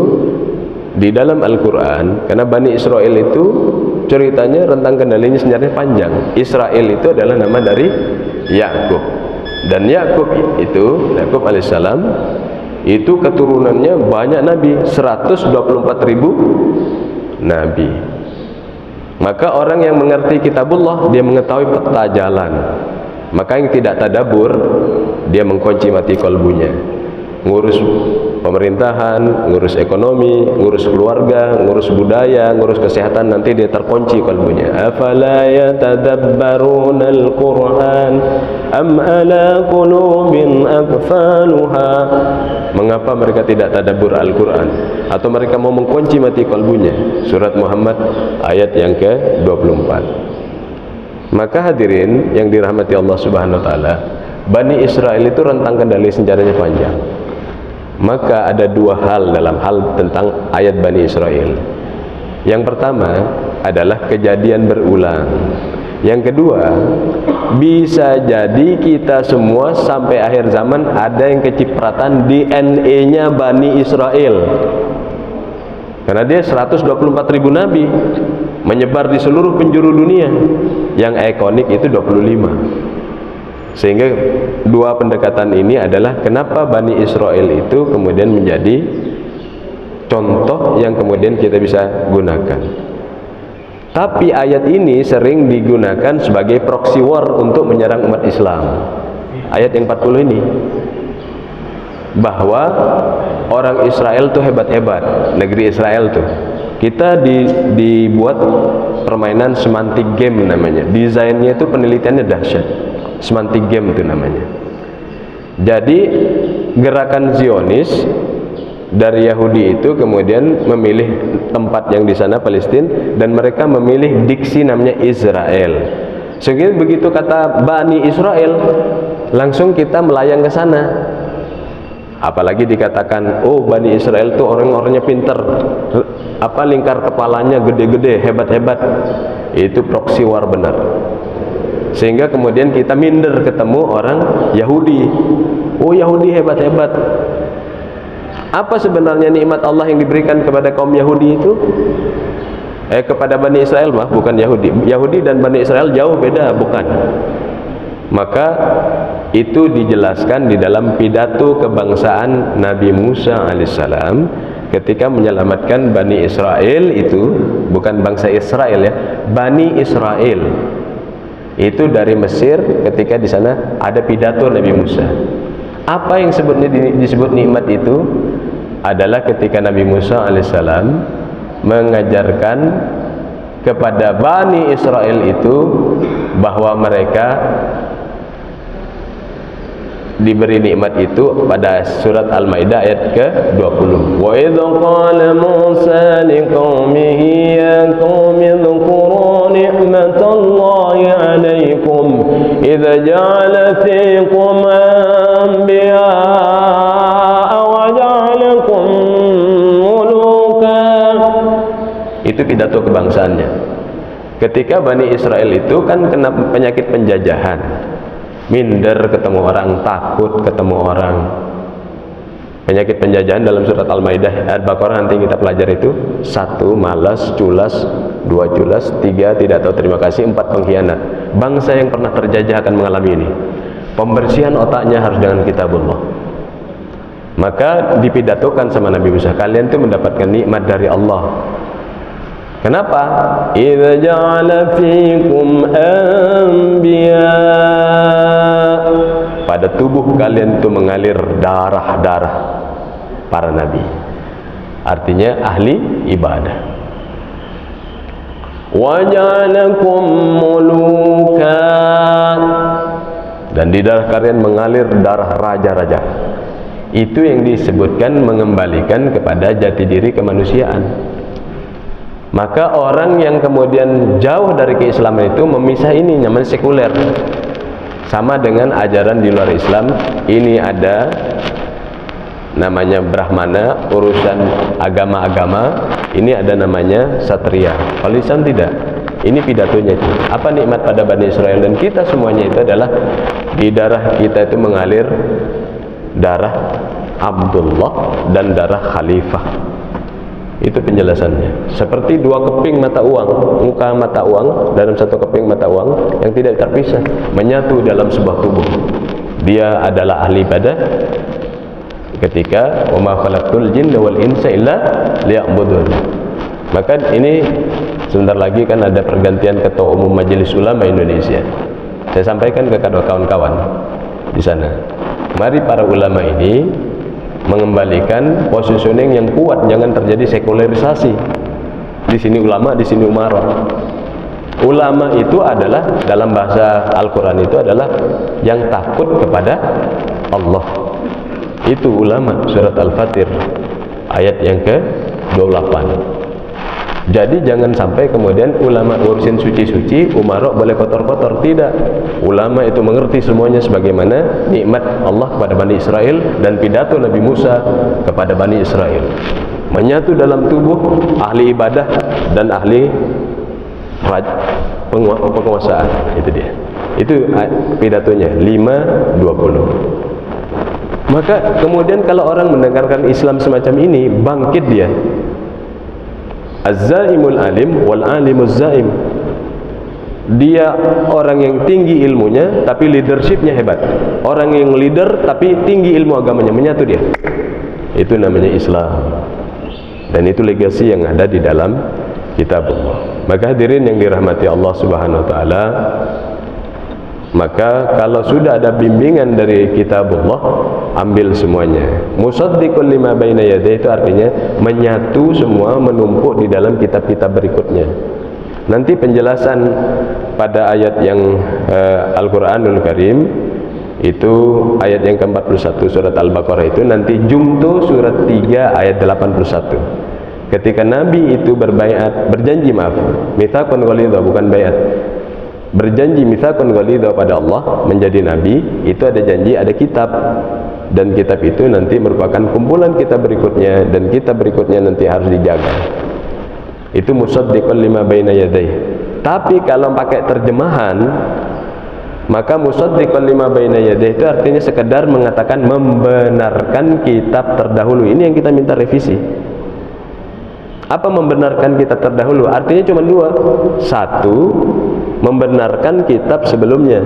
di dalam Al-Qur'an, karena Bani Israel itu ceritanya rentang kendalinya sebenarnya panjang. Israel itu adalah nama dari Yakub. Dan Yakub alaihissalam itu keturunannya banyak nabi, 124.000 nabi. Maka orang yang mengerti kitabullah, dia mengetahui peta jalan. Maka yang tidak tadabur, dia mengkunci mati kalbunya. Ngurus pemerintahan, ngurus ekonomi, ngurus keluarga, ngurus budaya, ngurus kesehatan, nanti dia terkunci kalbunya. Afala yatadabbaruna al-Qur'an am ala qulubin aqfaluha. Mengapa mereka tidak tadabbur Al-Qur'an? Atau mereka mau mengkunci mati kalbunya? Surat Muhammad ayat yang ke-24. Maka hadirin yang dirahmati Allah Subhanahu wa taala, Bani Israel itu rentang kendali sejarahnya panjang. Maka ada dua hal dalam hal tentang ayat Bani Israel. Yang pertama adalah kejadian berulang. Yang kedua, bisa jadi kita semua sampai akhir zaman ada yang kecipratan DNA-nya Bani Israel. Karena dia 124.000 nabi menyebar di seluruh penjuru dunia. Yang ikonik itu 25. Sehingga dua pendekatan ini adalah kenapa Bani Israel itu kemudian menjadi contoh yang kemudian kita bisa gunakan. Tapi ayat ini sering digunakan sebagai proxy war untuk menyerang umat Islam. Ayat yang 40 ini, bahwa orang Israel tuh hebat-hebat, negeri Israel tuh. Kita dibuat permainan semantic game namanya. Desainnya itu penelitiannya dahsyat. Semantic game itu namanya. Jadi gerakan Zionis dari Yahudi itu kemudian memilih tempat yang di sana Palestina, dan mereka memilih diksi namanya Israel. Sehingga begitu kata Bani Israel, langsung kita melayang ke sana. Apalagi dikatakan, oh Bani Israel itu orang-orangnya pinter, apa lingkar kepalanya gede-gede, hebat-hebat. Itu proxy war benar. Sehingga kemudian kita minder ketemu orang Yahudi. Oh Yahudi hebat-hebat. Apa sebenarnya nikmat Allah yang diberikan kepada kaum Yahudi itu? Kepada Bani Israel mah, bukan Yahudi. Yahudi dan Bani Israel jauh beda, bukan. Maka itu dijelaskan di dalam pidato kebangsaan Nabi Musa alaihissalam ketika menyelamatkan Bani Israel. Itu bukan bangsa Israel ya, Bani Israel itu dari Mesir. Ketika di sana ada pidato Nabi Musa. Apa yang disebut nikmat itu adalah ketika Nabi Musa alaihissalam mengajarkan kepada Bani Israel itu bahwa mereka diberi nikmat itu pada surat Al-Maidah ayat ke-20. Wa idh qala Musa liqaumihi ya qaumi dhkuru ni'matallahi 'alaikum idh ja'ala fiikum anbiya'a wa ja'alakum muluka. Itu pidato kebangsaannya. Ketika Bani Israel itu kan kena penyakit penjajahan, minder ketemu orang, takut ketemu orang. Penyakit penjajahan dalam surat Al-Maidah Al-Baqarah nanti kita pelajari itu: 1. Malas, culas; 2. Culas; 3. Tidak tahu terima kasih; 4. Pengkhianat. Bangsa yang pernah terjajah akan mengalami ini. Pembersihan otaknya harus dengan kitabullah. Maka dipidatokan sama Nabi Musa, kalian itu mendapatkan nikmat dari Allah. Kenapa? Idza ja'ala fikum anbiya, pada tubuh kalian itu mengalir darah-darah para nabi. Artinya ahli ibadah. Wa ja'alakum muluka, dan di darah kalian mengalir darah raja-raja. Itu yang disebutkan mengembalikan kepada jati diri kemanusiaan. Maka orang yang kemudian jauh dari keislaman itu memisah ini, namanya sekuler. Sama dengan ajaran di luar Islam, ini ada namanya Brahmana, urusan agama-agama, ini ada namanya Satria. Kalau Islam tidak. Ini pidatonya itu. Apa nikmat pada Bani Israel dan kita semuanya itu adalah di darah kita itu mengalir darah Abdullah dan darah Khalifah. Itu penjelasannya. Seperti dua keping mata uang, muka mata uang dalam satu keping mata uang yang tidak terpisah, menyatu dalam sebuah tubuh. Dia adalah ahli ibadah ketika wa ma khalaqtul jinna wal insa illa liya'budun. Maka ini sebentar lagi kan ada pergantian ketua umum Majelis Ulama Indonesia. Saya sampaikan ke kawan-kawan di sana. Mari para ulama ini mengembalikan positioning yang kuat, jangan terjadi sekularisasi. Di sini ulama, di sini umara. Ulama itu adalah dalam bahasa Al-Qur'an itu adalah yang takut kepada Allah. Itu ulama, surat Al-Fatir ayat yang ke-28. Jadi jangan sampai kemudian ulama urusin suci-suci, umarok boleh kotor-kotor. Tidak. Ulama itu mengerti semuanya sebagaimana nikmat Allah kepada Bani Israel dan pidato Nabi Musa kepada Bani Israel. Menyatu dalam tubuh ahli ibadah dan ahli penguasaan. Itu dia. Itu pidatonya 5:20. Maka kemudian kalau orang mendengarkan Islam semacam ini, bangkit dia. Az-zaimul alim wal alimuz zaim. Dia orang yang tinggi ilmunya tapi leadershipnya hebat. Orang yang leader tapi tinggi ilmu agamanya, menyatu dia. Itu namanya Islam. Dan itu legasi yang ada di dalam kitab Allah. Maka hadirin yang dirahmati Allah Subhanahu wa taala, maka kalau sudah ada bimbingan dari kitabullah, ambil semuanya. Musaddiqul lima baina yadayhi itu artinya menyatu semua, menumpuk di dalam kitab-kitab berikutnya. Nanti penjelasan pada ayat yang Al-Qur'anul Karim itu ayat yang ke-41 surat Al-Baqarah itu nanti jungto surat 3 ayat 81. Ketika Nabi itu berjanji mitsaqun ghalidha, bukan baiat. Berjanji mitsaqun ghalidha pada Allah menjadi nabi, itu ada janji, ada kitab, dan kitab itu nanti merupakan kumpulan kitab berikutnya, dan kitab berikutnya nanti harus dijaga. Itu musaddiqan lima baina yadayhi. Tapi kalau pakai terjemahan, maka musaddiqan lima baina yadayhi itu artinya sekedar mengatakan membenarkan kitab terdahulu. Ini yang kita minta revisi. Apa membenarkan kitab terdahulu? Artinya cuma dua. Satu, membenarkan kitab sebelumnya.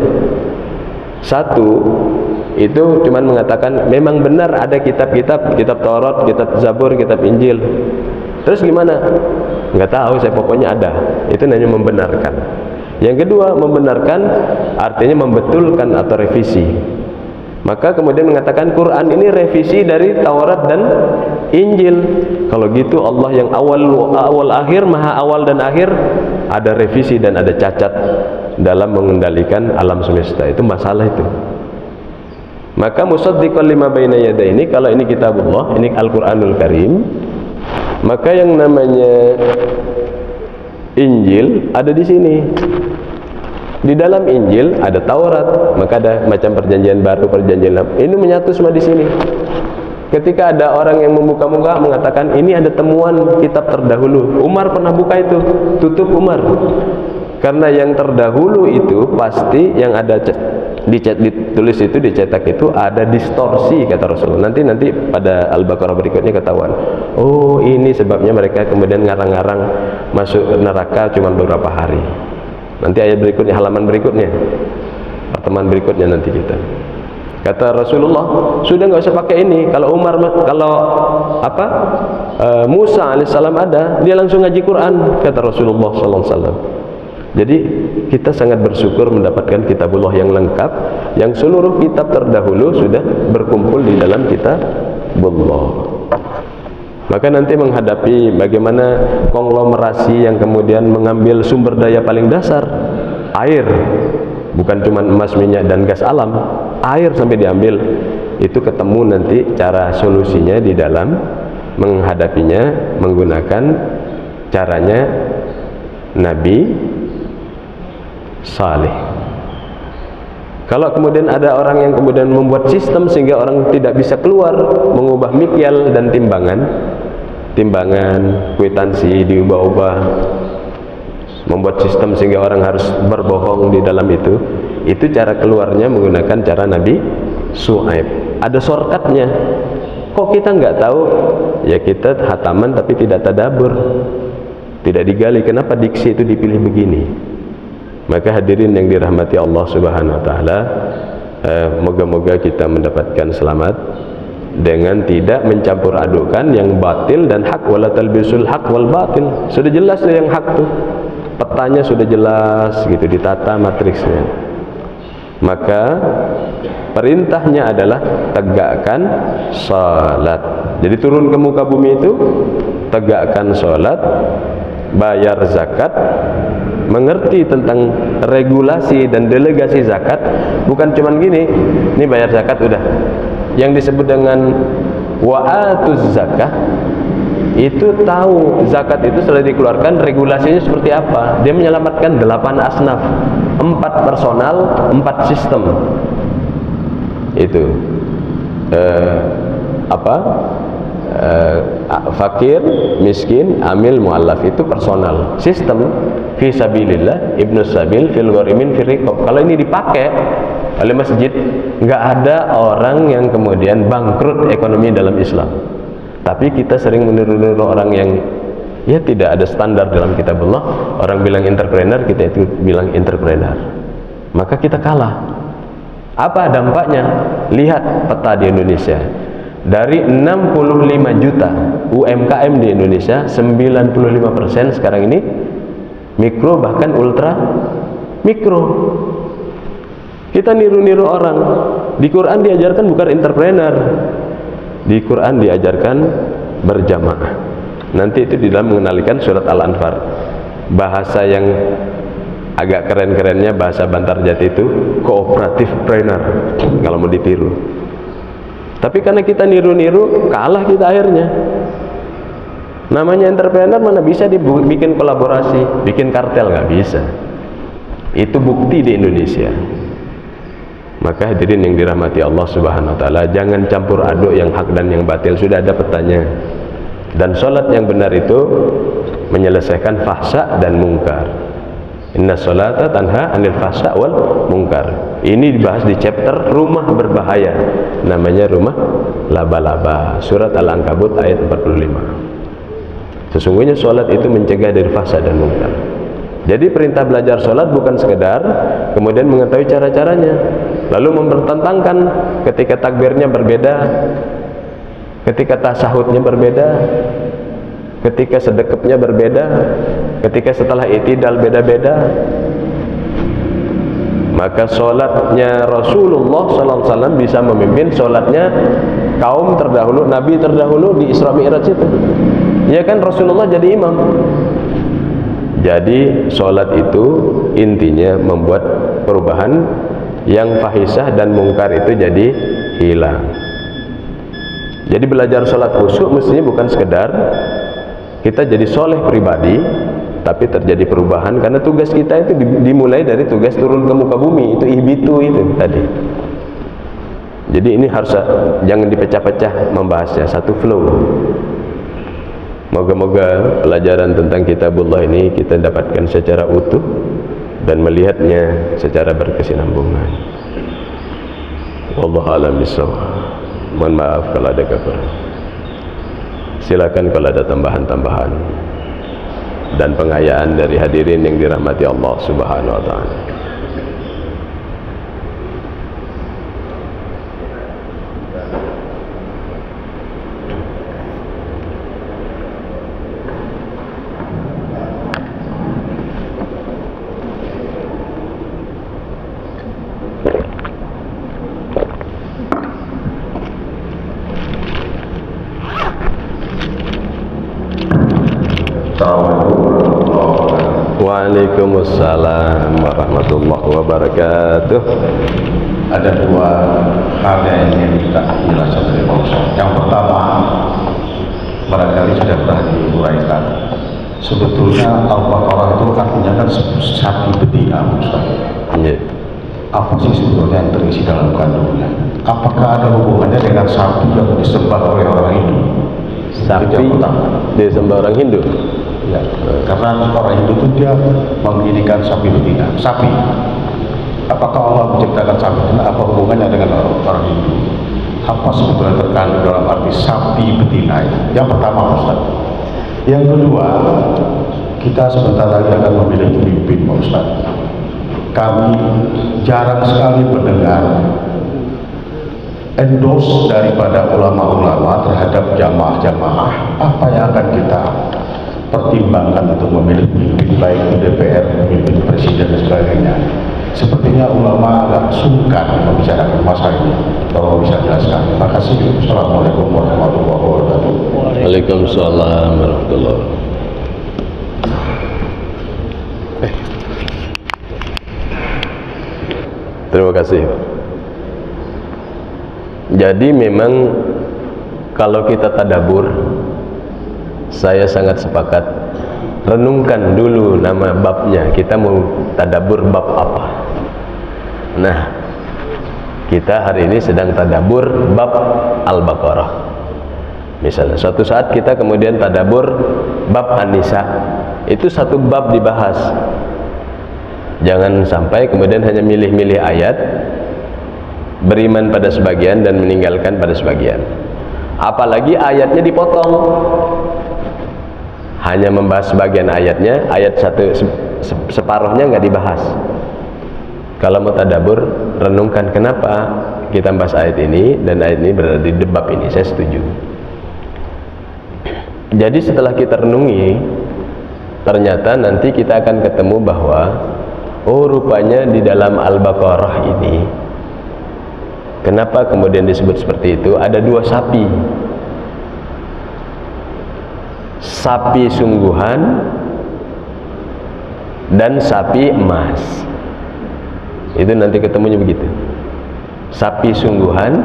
Satu, itu cuma mengatakan memang benar ada kitab-kitab, kitab Taurat, kitab Zabur, kitab Injil. Terus gimana? Nggak tahu, saya pokoknya ada. Itu namanya membenarkan. Yang kedua, membenarkan artinya membetulkan atau revisi. Maka kemudian mengatakan Quran ini revisi dari Taurat dan Injil. Kalau gitu Allah yang awal akhir, maha awal dan akhir, ada revisi dan ada cacat dalam mengendalikan alam semesta. Itu masalah itu. Maka musaddiqan lima baina yadayhi ini, kalau ini kitabullah, ini Al-Qur'anul Karim, maka yang namanya Injil ada di sini. Di dalam Injil ada Taurat, maka ada macam perjanjian baru, perjanjian lama. Ini menyatu semua di sini. Ketika ada orang yang membuka-buka mengatakan ini ada temuan kitab terdahulu, Umar pernah buka itu, tutup Umar. Karena yang terdahulu itu pasti yang ada ditulis itu, dicetak itu ada distorsi, kata Rasulullah. Nanti pada Al-Baqarah berikutnya ketahuan. Oh, ini sebabnya mereka kemudian ngarang-ngarang masuk neraka cuma beberapa hari. Nanti ayat berikutnya, halaman berikutnya, pertemuan berikutnya nanti kita. Kata Rasulullah, sudah nggak usah pakai ini. Kalau Musa alaihissalam ada, dia langsung ngaji Quran, kata Rasulullah sallallahu alaihi wasallam. Jadi kita sangat bersyukur mendapatkan kitabullah yang lengkap, yang seluruh kitab terdahulu sudah berkumpul di dalam kitabullah. Maka nanti menghadapi bagaimana konglomerasi yang kemudian mengambil sumber daya paling dasar, air, bukan cuma emas, minyak, dan gas alam, air sampai diambil, itu ketemu nanti cara solusinya di dalam menghadapinya menggunakan caranya Nabi Saleh. Kalau kemudian ada orang yang kemudian membuat sistem sehingga orang tidak bisa keluar, mengubah mikyal dan timbangan, kwitansi diubah-ubah, membuat sistem sehingga orang harus berbohong di dalam itu cara keluarnya menggunakan cara Nabi Syuaib. Ada shortcutnya. Kok kita nggak tahu? Ya kita hataman tapi tidak tadabbur, tidak digali kenapa diksi itu dipilih begini. Maka hadirin yang dirahmati Allah Subhanahu wa taala, moga-moga kita mendapatkan selamat dengan tidak mencampur adukan yang batil dan hak, wala talbisul haq wal batil. Sudah jelas yang hak tuh, petanya sudah jelas gitu, ditata matriksnya. Maka perintahnya adalah tegakkan salat. Jadi turun ke muka bumi itu tegakkan salat, bayar zakat, mengerti tentang regulasi dan delegasi zakat. Bukan cuman gini, ini bayar zakat udah. Yang disebut dengan wa'atuz zakah, itu tahu zakat itu setelah dikeluarkan regulasinya seperti apa. Dia menyelamatkan 8 asnaf, 4 personal, 4 sistem. Itu fakir, miskin, amil, mu'allaf, itu personal. Sistem fi sabilillah, ibnu sabil, fil gharimin, fil riqab. Kalau ini dipakai oleh masjid, nggak ada orang yang kemudian bangkrut ekonomi dalam Islam. Tapi kita sering meniru-niru orang yang ya tidak ada standar dalam kitabullah. Orang bilang entrepreneur, kita itu bilang entrepreneur. Maka kita kalah. Apa dampaknya? Lihat peta di Indonesia. Dari 65 juta UMKM di Indonesia, 95% sekarang ini mikro, bahkan ultra mikro. Kita niru-niru orang. Di Quran diajarkan bukan entrepreneur, di Quran diajarkan berjamaah. Nanti itu di dalam mengenalikan surat Al-Anfal. Bahasa yang agak keren-kerennya bahasa Bantarjati itu kooperatif trainer kalau mau ditiru. Tapi karena kita niru-niru, kalah kita akhirnya. Namanya entrepreneur mana bisa dibikin kolaborasi, bikin kartel, nggak bisa. Itu bukti di Indonesia. Maka hadirin yang dirahmati Allah Subhanahu wa taala, jangan campur aduk yang hak dan yang batil, sudah ada petanya. Dan sholat yang benar itu menyelesaikan fahsya dan mungkar. Inna sholata tanha anil fahsya wal mungkar. Ini dibahas di chapter rumah berbahaya, namanya rumah laba-laba, surat Al-Ankabut ayat 45. Sesungguhnya sholat itu mencegah dari fahsya dan mungkar. Jadi perintah belajar sholat bukan sekedar kemudian mengetahui cara-caranya, lalu mempertentangkan ketika takbirnya berbeda, ketika tasyahudnya berbeda, ketika sedekapnya berbeda, ketika setelah i'tidal beda-beda. Maka sholatnya Rasulullah SAW bisa memimpin sholatnya kaum terdahulu, Nabi terdahulu di Isra Mi'raj itu. Ya kan, Rasulullah jadi imam. Jadi sholat itu intinya membuat perubahan yang fahisah dan mungkar itu jadi hilang. Jadi belajar sholat khusyuk mestinya bukan sekedar kita jadi soleh pribadi, tapi terjadi perubahan karena tugas kita itu dimulai dari tugas turun ke muka bumi, itu ihbitu itu tadi. Jadi ini harus jangan dipecah-pecah membahasnya, satu flow. Moga-moga pelajaran tentang kitabullah ini kita dapatkan secara utuh dan melihatnya secara berkesinambungan. Wallahu a'lam bishawab. Mohon maaf kalau ada kekurangan. Silakan kalau ada tambahan-tambahan dan pengayaan dari hadirin yang dirahmati Allah Subhanahu wa taala. Waalaikumsalam warahmatullahi wabarakatuh. Ada dua hal yang ingin kita jelaskan dari Pak Ustaz. Yang pertama, barangkali sudah pernah diuraikan. Sebetulnya Al-Baqarah itu artinya kan sapi betina, Ustaz. Apa sih sebetulnya yang terisi dalam kandungnya? Apakah ada hubungannya dengan sapi yang disembah oleh orang Hindu? Sapi disembah orang Hindu? Ya, karena orang Hindu itu dia menginginkan sapi betina. Sapi. Apakah Allah menciptakan sapi betina? Apa hubungannya dengan orang Hindu? Apa sebetulnya terkandung dalam arti sapi betina? Yang pertama, Ustaz. Yang kedua, kita sebentar lagi akan memilih pemimpin, Pak Ustaz. Kami jarang sekali mendengar endorse daripada ulama-ulama terhadap jamaah-jamaah. Apa yang akan kita pertimbangkan untuk memilih pemimpin, baik di DPR, pemimpin presiden dan sebagainya? Sepertinya ulama agak sungkan membicarakan masalah ini. Kalau bisa jelaskan. Terima kasih. Assalamualaikum warahmatullahi wabarakatuh. Waalaikumsalam warahmatullahi wabarakatuh. Terima kasih. Jadi memang kalau kita tadabbur, saya sangat sepakat, renungkan dulu nama babnya. Kita mau tadabbur bab apa? Nah, kita hari ini sedang tadabbur bab Al-Baqarah. Misalnya suatu saat kita kemudian tadabbur bab An-Nisa, itu satu bab dibahas. Jangan sampai kemudian hanya milih-milih ayat, beriman pada sebagian dan meninggalkan pada sebagian. Apalagi ayatnya dipotong, hanya membahas sebagian ayatnya, ayat satu separuhnya nggak dibahas. Kalau mau tadabbur, renungkan kenapa kita bahas ayat ini dan ayat ini berada di bab ini. Saya setuju. Jadi setelah kita renungi, ternyata nanti kita akan ketemu bahwa oh, rupanya di dalam Al-Baqarah ini, kenapa kemudian disebut seperti itu? Ada dua sapi. Sapi sungguhan dan sapi emas. Itu nanti ketemunya begitu. Sapi sungguhan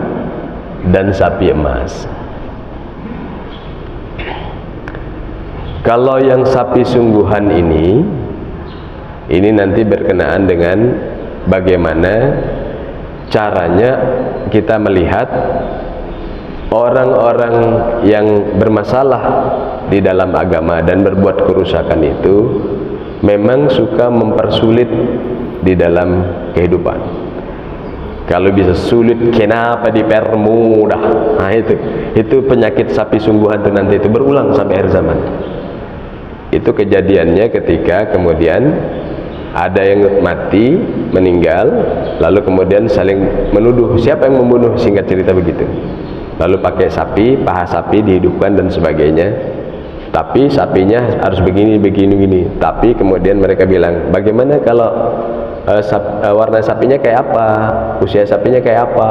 dan sapi emas. Kalau yang sapi sungguhan ini nanti berkenaan dengan bagaimana caranya kita melihat orang-orang yang bermasalah di dalam agama dan berbuat kerusakan itu memang suka mempersulit di dalam kehidupan. Kalau bisa sulit, kenapa dipermudah? Nah itu penyakit sapi sungguhan itu nanti itu berulang sampai akhir zaman. Itu kejadiannya ketika kemudian ada yang mati, meninggal, lalu kemudian saling menuduh siapa yang membunuh, singkat cerita begitu. Lalu pakai sapi, paha sapi dihidupkan dan sebagainya. Tapi sapinya harus begini. Tapi kemudian mereka bilang, bagaimana kalau warna sapinya kayak apa, usia sapinya kayak apa?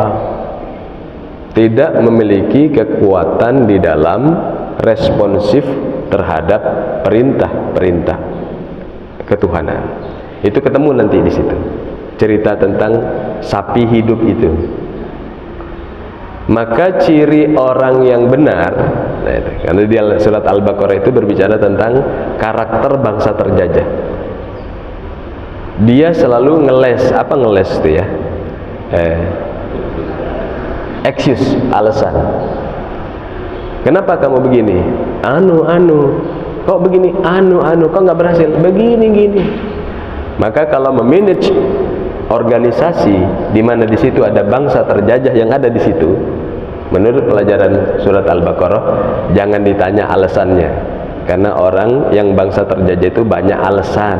Tidak memiliki kekuatan di dalam responsif terhadap perintah-perintah ketuhanan. Itu ketemu nanti di situ cerita tentang sapi hidup itu. Maka ciri orang yang benar, nah itu, karena di surat Al-Baqarah itu berbicara tentang karakter bangsa terjajah. Dia selalu ngeles, apa ngeles itu ya? Excuse, alasan. Kenapa kamu begini? Kok begini? Kok nggak berhasil? Begini. Maka kalau memanage organisasi di mana di situ ada bangsa terjajah yang ada di situ, menurut pelajaran surat Al-Baqarah, jangan ditanya alasannya, karena orang yang bangsa terjajah itu banyak alasan.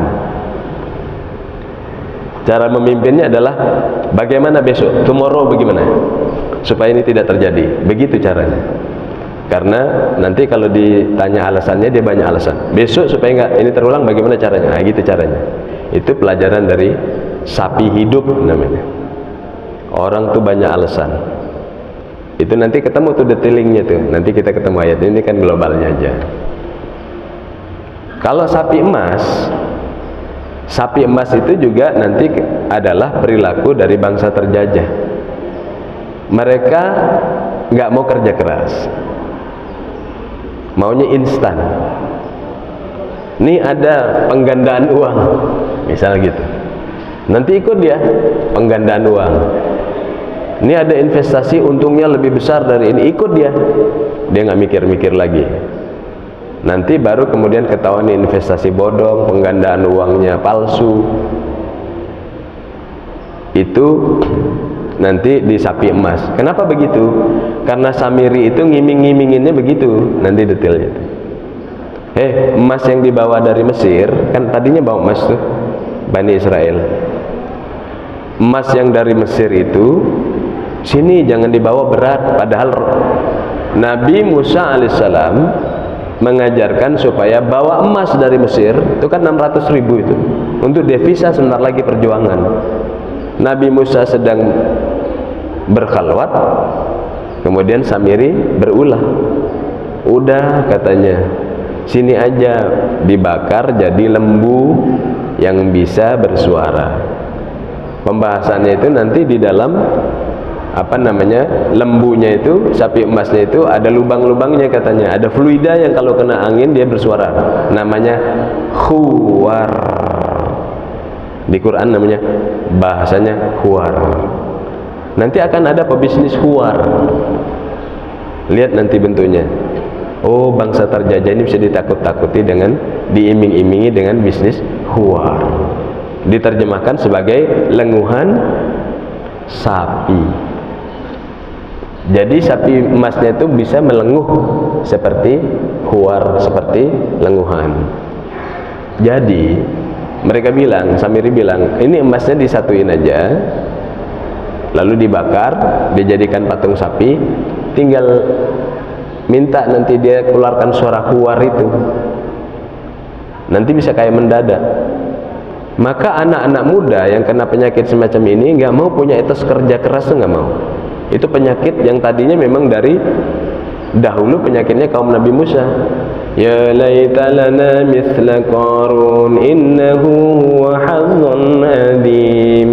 Cara memimpinnya adalah bagaimana besok, tomorrow bagaimana, supaya ini tidak terjadi. Begitu caranya. Karena nanti kalau ditanya alasannya, dia banyak alasan. Besok supaya nggak ini terulang, bagaimana caranya? Nah, gitu caranya. Itu pelajaran dari sapi hidup namanya. Orang tuh banyak alasan. Itu nanti ketemu tuh detailingnya tuh. Nanti kita ketemu ayat ini kan globalnya aja. Kalau sapi emas, Sapi emas itu juga nanti adalah perilaku dari bangsa terjajah. Mereka nggak mau kerja keras, maunya instan. Ini ada penggandaan uang, misal gitu. Nanti ikut dia penggandaan uang. Ini ada investasi untungnya lebih besar dari ini, ikut dia. Dia nggak mikir-mikir lagi. Nanti baru kemudian ketahuan investasi bodong, penggandaan uangnya palsu. Itu nanti di sapi emas. Kenapa begitu? Karena Samiri itu ngiming-ngiminginnya begitu. Nanti detailnya. Emas yang dibawa dari Mesir, kan tadinya bawa emas tuh Bani Israel. Emas yang dari Mesir itu sini jangan dibawa berat, padahal Nabi Musa alaihissalam mengajarkan supaya bawa emas dari Mesir, itu kan 600.000 itu untuk devisa sebentar lagi perjuangan. Nabi Musa sedang berkhalwat, kemudian Samiri berulah. Udah katanya, sini aja dibakar jadi lembu yang bisa bersuara. Pembahasannya itu nanti di dalam apa namanya, lembunya itu, sapi emasnya itu ada lubang-lubangnya katanya, ada fluida yang kalau kena angin dia bersuara, namanya khuwar. Di Quran namanya, bahasanya khuwar. Nanti akan ada pebisnis khuwar. Lihat nanti bentuknya. Oh, bangsa terjajah ini bisa ditakut-takuti dengan, diiming-imingi dengan bisnis khuwar. Diterjemahkan sebagai lenguhan sapi. Jadi sapi emasnya itu bisa melenguh seperti khuwar, seperti lenguhan. Jadi mereka bilang, Samiri bilang, ini emasnya disatuin aja, lalu dibakar, dijadikan patung sapi, tinggal minta nanti dia keluarkan suara khuwar itu, nanti bisa kayak mendadak. Maka anak-anak muda yang kena penyakit semacam ini nggak mau punya etos kerja keras, nggak mau. Itu penyakit yang tadinya memang dari dahulu penyakitnya kaum Nabi Musa. Ya laita lana mithla Qarun innahu huwa hazzun adim.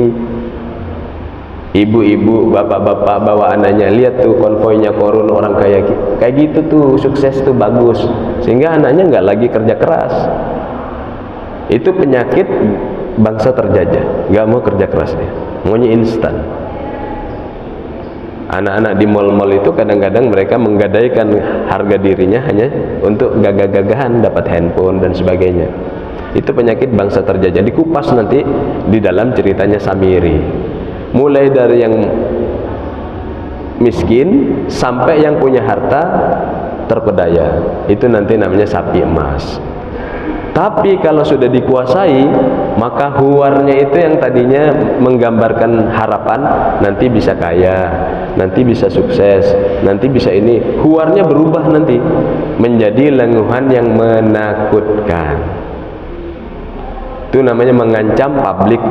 Ibu-ibu, bapak-bapak bawa anaknya, lihat tuh konvoinya Qarun, orang kayak gitu tuh, sukses tuh, bagus. Sehingga anaknya nggak lagi kerja keras. Itu penyakit bangsa terjajah, nggak mau kerja keras dia, maunya instan. Anak-anak di mal-mal itu kadang-kadang mereka menggadaikan harga dirinya hanya untuk gagah-gagahan, dapat handphone dan sebagainya. Itu penyakit bangsa terjajah. Dikupas nanti di dalam ceritanya Samiri. Mulai dari yang miskin sampai yang punya harta terpedaya. Itu nanti namanya sapi emas. Tapi kalau sudah dikuasai, maka huwarnya itu yang tadinya menggambarkan harapan, nanti bisa kaya, nanti bisa sukses, nanti bisa ini, huwarnya berubah nanti menjadi lenguhan yang menakutkan. Itu namanya mengancam publik,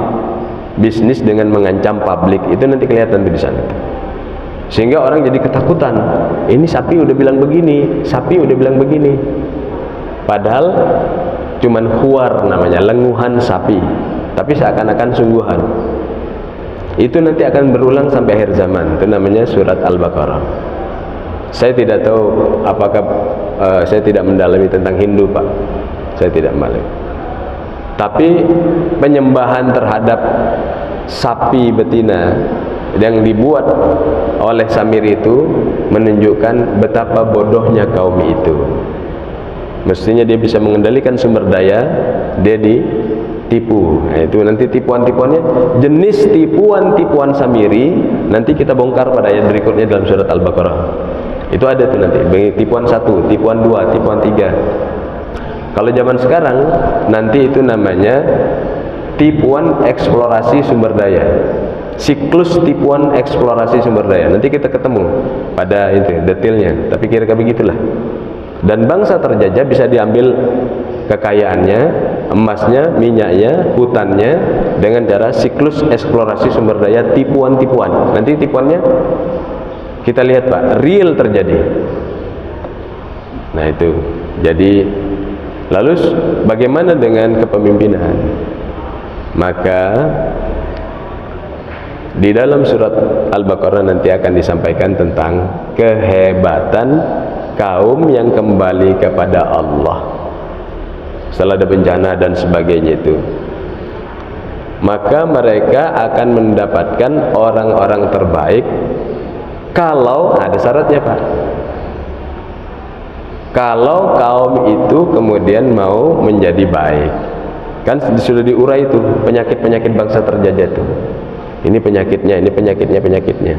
bisnis dengan mengancam publik. Itu nanti kelihatan di sana. Sehingga orang jadi ketakutan. Ini sapi udah bilang begini, sapi udah bilang begini. Padahal cuman khuwar namanya, lenguhan sapi, tapi seakan-akan sungguhan. Itu nanti akan berulang sampai akhir zaman. Itu namanya surat Al-Baqarah. Saya tidak tahu apakah saya tidak mendalami tentang Hindu, Pak. Saya tidak mendalami. Tapi penyembahan terhadap sapi betina yang dibuat oleh Samiri itu menunjukkan betapa bodohnya kaum itu. Mestinya dia bisa mengendalikan sumber daya, dia ditipu. Nah, itu nanti tipuan-tipuannya, jenis tipuan-tipuan Samiri nanti kita bongkar pada ayat berikutnya dalam surat Al-Baqarah. Itu ada tuh nanti, tipuan 1, tipuan 2, tipuan 3. Kalau zaman sekarang nanti itu namanya tipuan eksplorasi sumber daya. Siklus tipuan eksplorasi sumber daya. Nanti kita ketemu pada itu detailnya, tapi kira-kira begitulah. Dan bangsa terjajah bisa diambil kekayaannya, emasnya, minyaknya, hutannya dengan cara siklus eksplorasi sumber daya, tipuan-tipuan. Nanti tipuannya kita lihat, Pak, real terjadi. Nah itu. Jadi lalu bagaimana dengan kepemimpinan? Maka di dalam surat Al-Baqarah nanti akan disampaikan tentang kehebatan kaum yang kembali kepada Allah setelah ada bencana dan sebagainya itu. Maka mereka akan mendapatkan orang-orang terbaik kalau ada syaratnya, Pak. Kalau kaum itu kemudian mau menjadi baik. Kan sudah diurai itu penyakit-penyakit bangsa terjajah itu. Ini penyakitnya, ini penyakitnya.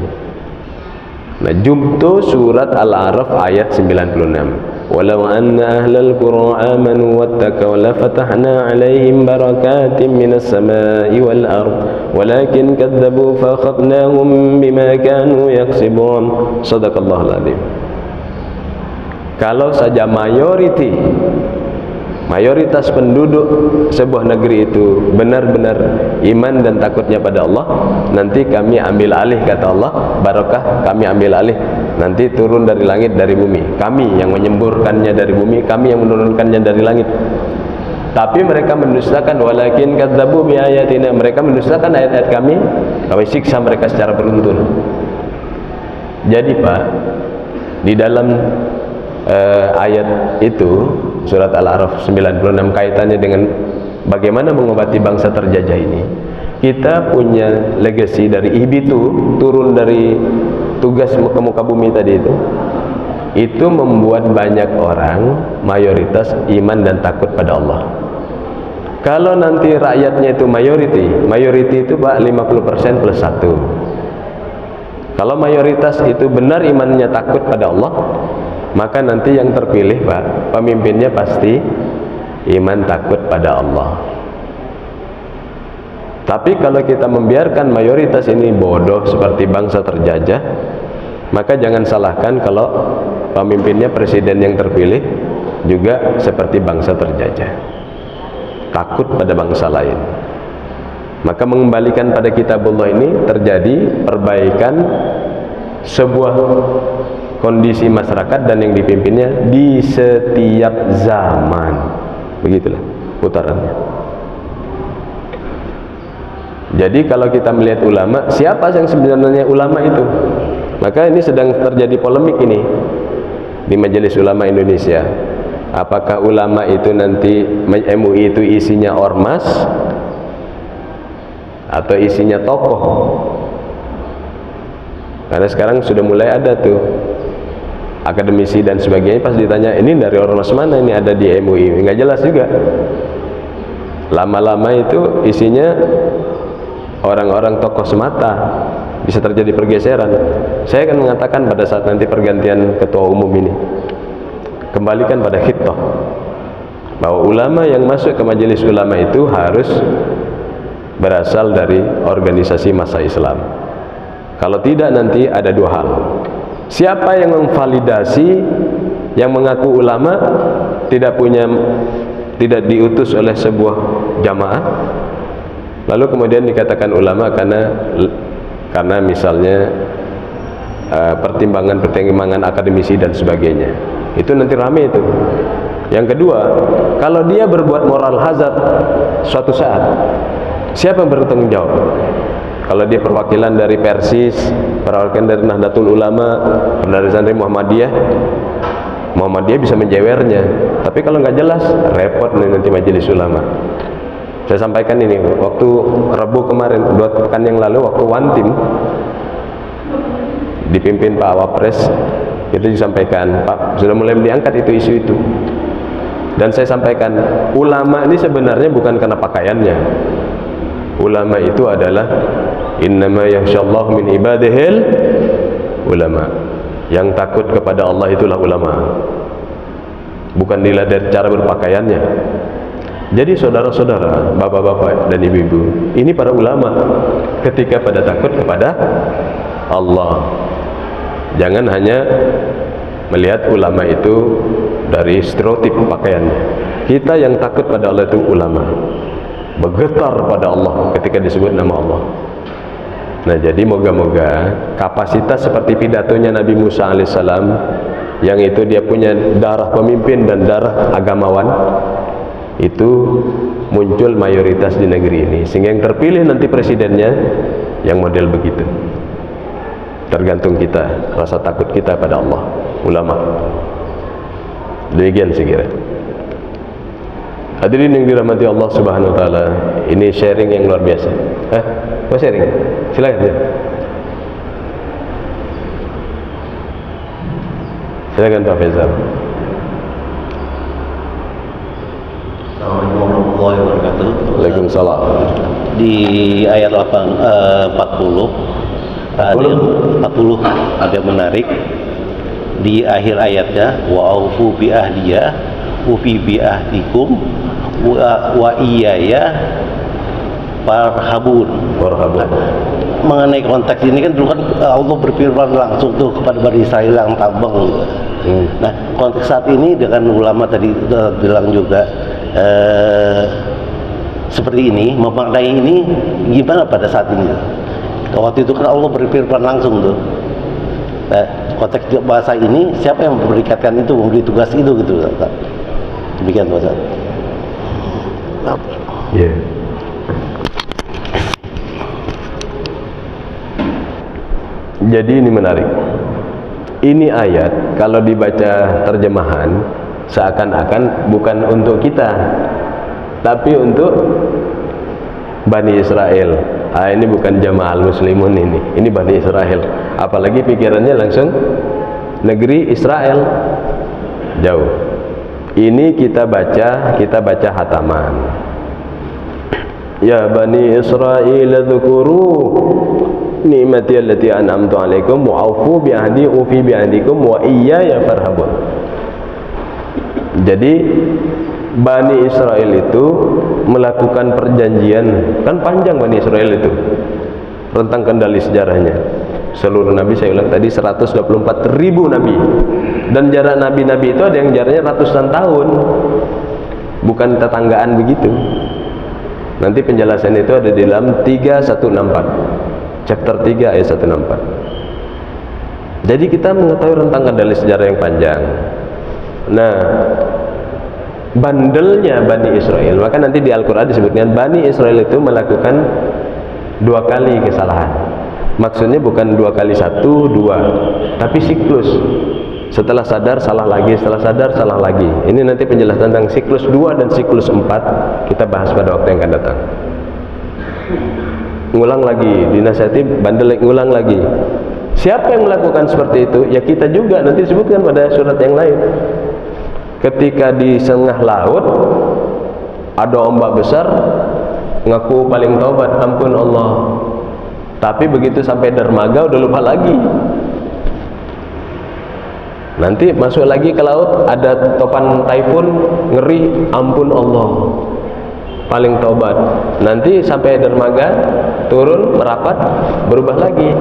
Nah, jumto surat Al-A'raf ayat 96. Walau anna ahlal qura amanu wattaqaw la fatahna 'alaihim barakatin minas sama'i wal ard walakin kadzabu fa akhadnahum bima kanu yaksibun. Shadaqallahul adzim. Kalau saja mayoritas penduduk sebuah negeri itu benar-benar iman dan takutnya pada Allah, nanti kami ambil alih, kata Allah, barakah kami ambil alih, nanti turun dari langit, dari bumi, kami yang menyemburkannya dari bumi, kami yang menurunkannya dari langit. Tapi mereka mendustakan, walakin kadzabu bi ayatina, mereka mendustakan ayat-ayat kami siksa mereka secara beruntun. Jadi Pak, di dalam ayat itu surat Al-A'raf 96 kaitannya dengan bagaimana mengobati bangsa terjajah ini. Kita punya legacy dari Ihbitu, turun dari tugas ke muka bumi tadi itu membuat banyak orang mayoritas iman dan takut pada Allah. Kalau nanti rakyatnya itu mayoriti itu Pak 50% plus 1. Kalau mayoritas itu benar imannya takut pada Allah, maka nanti yang terpilih Pak, pemimpinnya pasti iman takut pada Allah. Tapi kalau kita membiarkan mayoritas ini bodoh seperti bangsa terjajah, maka jangan salahkan kalau pemimpinnya, presiden yang terpilih juga seperti bangsa terjajah, takut pada bangsa lain. Maka mengembalikan pada kitabullah ini terjadi perbaikan sebuah kondisi masyarakat dan yang dipimpinnya di setiap zaman. Begitulah putarannya. Jadi kalau kita melihat ulama, siapa yang sebenarnya ulama itu? Maka ini sedang terjadi polemik ini di Majelis Ulama Indonesia. Apakah ulama itu nanti MUI itu isinya ormas atau isinya tokoh? Karena sekarang sudah mulai ada tuh akademisi dan sebagainya, pas ditanya ini dari ormas mana, ini ada di MUI, nggak jelas juga. Lama-lama itu isinya orang-orang tokoh semata, bisa terjadi pergeseran. Saya akan mengatakan pada saat nanti pergantian ketua umum ini, kembalikan pada khitbah bahwa ulama yang masuk ke majelis ulama itu harus berasal dari organisasi massa Islam. Kalau tidak nanti ada dua hal. Siapa yang memvalidasi yang mengaku ulama tidak diutus oleh sebuah jamaah, lalu kemudian dikatakan ulama karena misalnya pertimbangan akademisi dan sebagainya, itu nanti rame itu. Yang kedua, kalau dia berbuat moral hazard suatu saat, siapa yang bertanggung jawab? Kalau dia perwakilan dari Persis, perwakilan dari Nahdlatul Ulama, dari santri Muhammadiyah bisa menjewernya. Tapi kalau nggak jelas, repot nanti majelis ulama. Saya sampaikan ini waktu Rabu kemarin, 2 pekan yang lalu, waktu One Team dipimpin Pak Wapres, itu disampaikan, Pak, sudah mulai diangkat itu isu itu. Dan saya sampaikan, ulama ini sebenarnya bukan karena pakaiannya. Ulama itu adalah innama yakhsyallahu min ibadihil ulama. Yang takut kepada Allah itulah ulama, bukan dilihat dari cara berpakaiannya. Jadi saudara-saudara, bapak-bapak dan ibu-ibu, ini para ulama ketika pada takut kepada Allah. Jangan hanya melihat ulama itu dari stereotip pakaiannya. Kita yang takut pada Allah itu ulama, bergetar pada Allah ketika disebut nama Allah. Nah, jadi moga-moga kapasitas seperti pidatonya Nabi Musa alaihissalam, yang itu dia punya darah pemimpin dan darah agamawan, itu muncul mayoritas di negeri ini, sehingga yang terpilih nanti presidennya yang model begitu. Tergantung kita, rasa takut kita pada Allah, ulama. Demikian saya kira. Hadirin yang dirahmati Allah Subhanahu wa taala, ini sharing yang luar biasa. Mau sharing? Silakan. Silakan Pak Faisal. Assalamualaikum warahmatullahi wabarakatuh. Waalaikumsalam. Di ayat 40 ada yang menarik. Di akhir ayatnya, wa aufu bi ahdiya ufi bi ahdikum wa iyaya farhabun. Mengenai konteks ini kan dulu kan Allah berfirman langsung tuh kepada Bani Israil yang tambang. Nah, konteks saat ini dengan ulama tadi bilang juga seperti ini, memaknai ini gimana pada saat ini? Waktu itu kan Allah berfirman langsung tuh. Nah, konteks bahasa ini siapa yang berikatkan itu, memberi tugas itu gitu. Demikian Pak Ustaz. Yeah. Jadi ini menarik. Ini ayat kalau dibaca terjemahan seakan-akan bukan untuk kita, tapi untuk Bani Israel. Ini bukan Jama'al Muslimun ini Bani Israel. Apalagi pikirannya langsung negeri Israel, jauh. Ini kita baca hataman. Ya Bani Israel dzkuru ni'mati allati an'amtu 'alaikum wa aufu bi ahdi ufi bi ahdikum wa iyaya farhabun. Jadi Bani Israel itu melakukan perjanjian, kan panjang Bani Israel itu, rentang kendali sejarahnya. Seluruh nabi, saya ulang tadi, 124.000 nabi, dan jarak nabi-nabi itu ada yang jaraknya ratusan tahun, bukan tetanggaan begitu. Nanti penjelasan itu ada di dalam 3164, chapter 3 ayat 164. Jadi kita mengetahui rentang kendali sejarah yang panjang. Nah, bandelnya Bani Israel, maka nanti di Al-Quran disebutkan Bani Israel itu melakukan 2 kali kesalahan. Maksudnya bukan 2 kali 1, 2, tapi siklus. Setelah sadar salah lagi, setelah sadar salah lagi. Ini nanti penjelasan tentang siklus 2 dan siklus 4 kita bahas pada waktu yang akan datang. Ngulang lagi, dinasihati bandel, ngulang lagi. Siapa yang melakukan seperti itu? Ya kita juga, nanti disebutkan pada surat yang lain. Ketika di tengah laut ada ombak besar, ngaku paling taubat, ampun Allah. Tapi begitu sampai dermaga udah lupa lagi. Nanti masuk lagi ke laut, ada topan taifun, ngeri, ampun Allah, paling taubat. Nanti sampai dermaga, turun, merapat, berubah lagi.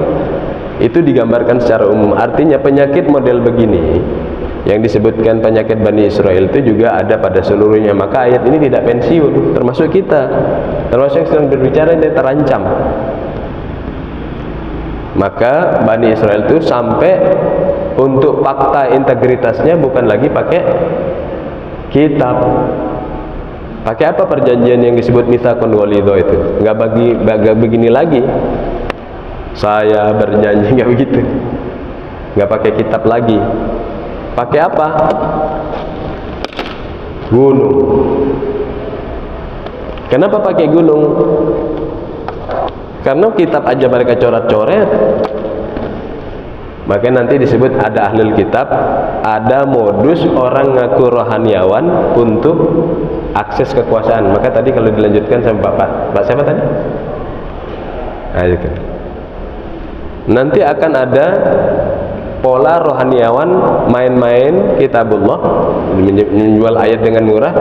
Itu digambarkan secara umum. Artinya penyakit model begini yang disebutkan penyakit Bani Israel itu juga ada pada seluruhnya. Maka ayat ini tidak pensiun, termasuk kita, termasuk yang sedang berbicara ini terancam. Maka Bani Israel itu sampai untuk fakta integritasnya bukan lagi pakai kitab. Pakai apa perjanjian yang disebut mitsaqun ghalidha itu? Enggak begini lagi. Saya berjanji, enggak begitu. Enggak pakai kitab lagi. Pakai apa? Gunung. Kenapa pakai gunung? Karena kitab aja mereka coret-coret. Maka nanti disebut ada ahlul kitab, ada modus orang ngaku rohaniawan untuk akses kekuasaan. Maka tadi kalau dilanjutkan sama Bapak siapa tadi? Nanti akan ada pola rohaniawan main-main kitabullah, menjual ayat dengan murah,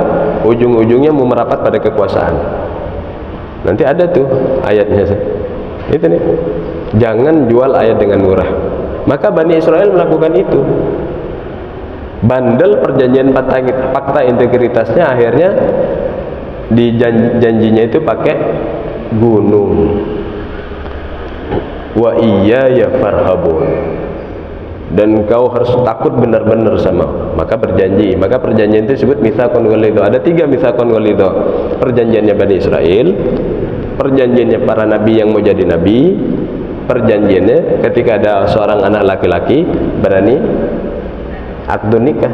ujung-ujungnya mau merapat pada kekuasaan. Nanti ada tuh ayatnya. Itu nih, jangan jual ayat dengan murah. Maka Bani Israel melakukan itu. Bandel perjanjian fakta integritasnya, akhirnya di janjinya itu pakai gunung. Wa iyaya farhabun. dan kau harus takut benar-benar sama, maka berjanji. Maka perjanjian itu disebut mitsaqun ghalidha. Ada 3 mitsaqun ghalidha. Perjanjiannya Bani Israel, perjanjiannya para nabi yang mau jadi nabi, perjanjiannya ketika ada seorang anak laki-laki berani akdun nikah.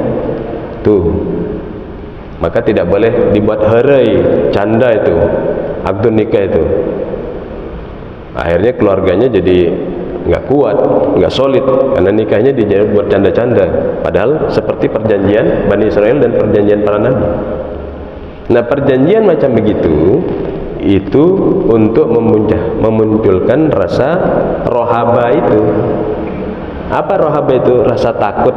Tuh. Maka tidak boleh dibuat herai, canda itu, akdun nikah itu. Akhirnya keluarganya jadi nggak kuat, nggak solid, karena nikahnya dijadikan buat canda-canda. Padahal seperti perjanjian Bani Israel dan perjanjian para nabi. Nah, perjanjian macam begitu itu untuk memunculkan rasa rohaba itu. Apa rohaba itu? Rasa takut.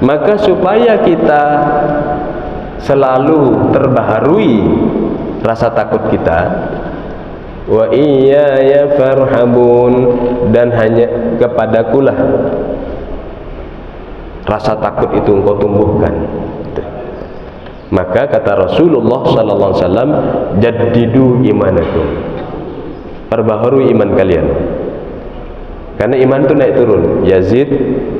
Maka supaya kita selalu terbaharui rasa takut kita, wa iyaya farhabun, dan hanya kepadakulah rasa takut itu engkau tumbuhkan. Maka kata Rasulullah sallallahu alaihi wasallam, jaddidu imanakum, perbaharui iman kalian. Karena iman itu naik turun, yazid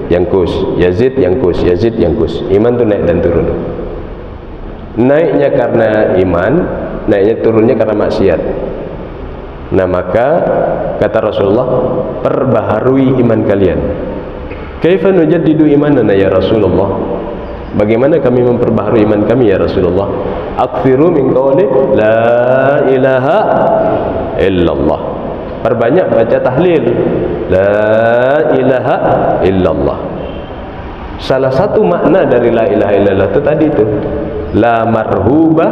yangkus, yazid yangkus, yazid yangkus. Iman itu naik dan turun. Naiknya karena iman, naiknya turunnya karena maksiat. Nah, maka kata Rasulullah, perbaharui iman kalian. Kaifa nujaddidu imanana ya Rasulullah? Bagaimana kami memperbaharui iman kami ya Rasulullah? Aktsiru min qawli la ilaha illallah. Perbanyak baca tahlil la ilaha illallah. Salah satu makna dari la ilaha illallah itu tadi itu la marhuba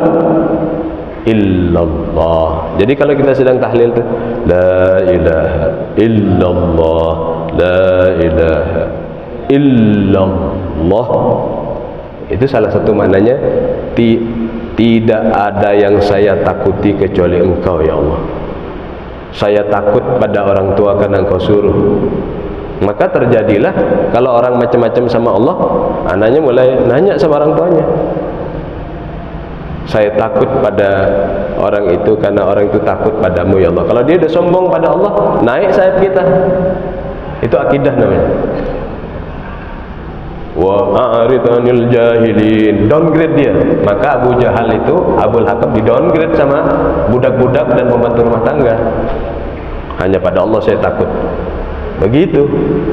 illallah. Jadi kalau kita sedang tahlil itu la ilaha illallah, la ilaha illallah, itu salah satu maknanya tidak ada yang saya takuti kecuali engkau ya Allah. Saya takut pada orang tua karena engkau suruh. Maka terjadilah kalau orang macam-macam sama Allah, anaknya mulai nanya sama orang tuanya, saya takut pada orang itu karena orang itu takut padamu ya Allah. Kalau dia udah sombong pada Allah, naik sayap kita. Itu akidah namanya. Wa a'rid 'anil jahilin, downgrade dia. Maka Abu Jahal itu, Abul Hakam, di downgrade sama budak-budak dan pembantu rumah tangga. Hanya pada Allah saya takut. Begitu.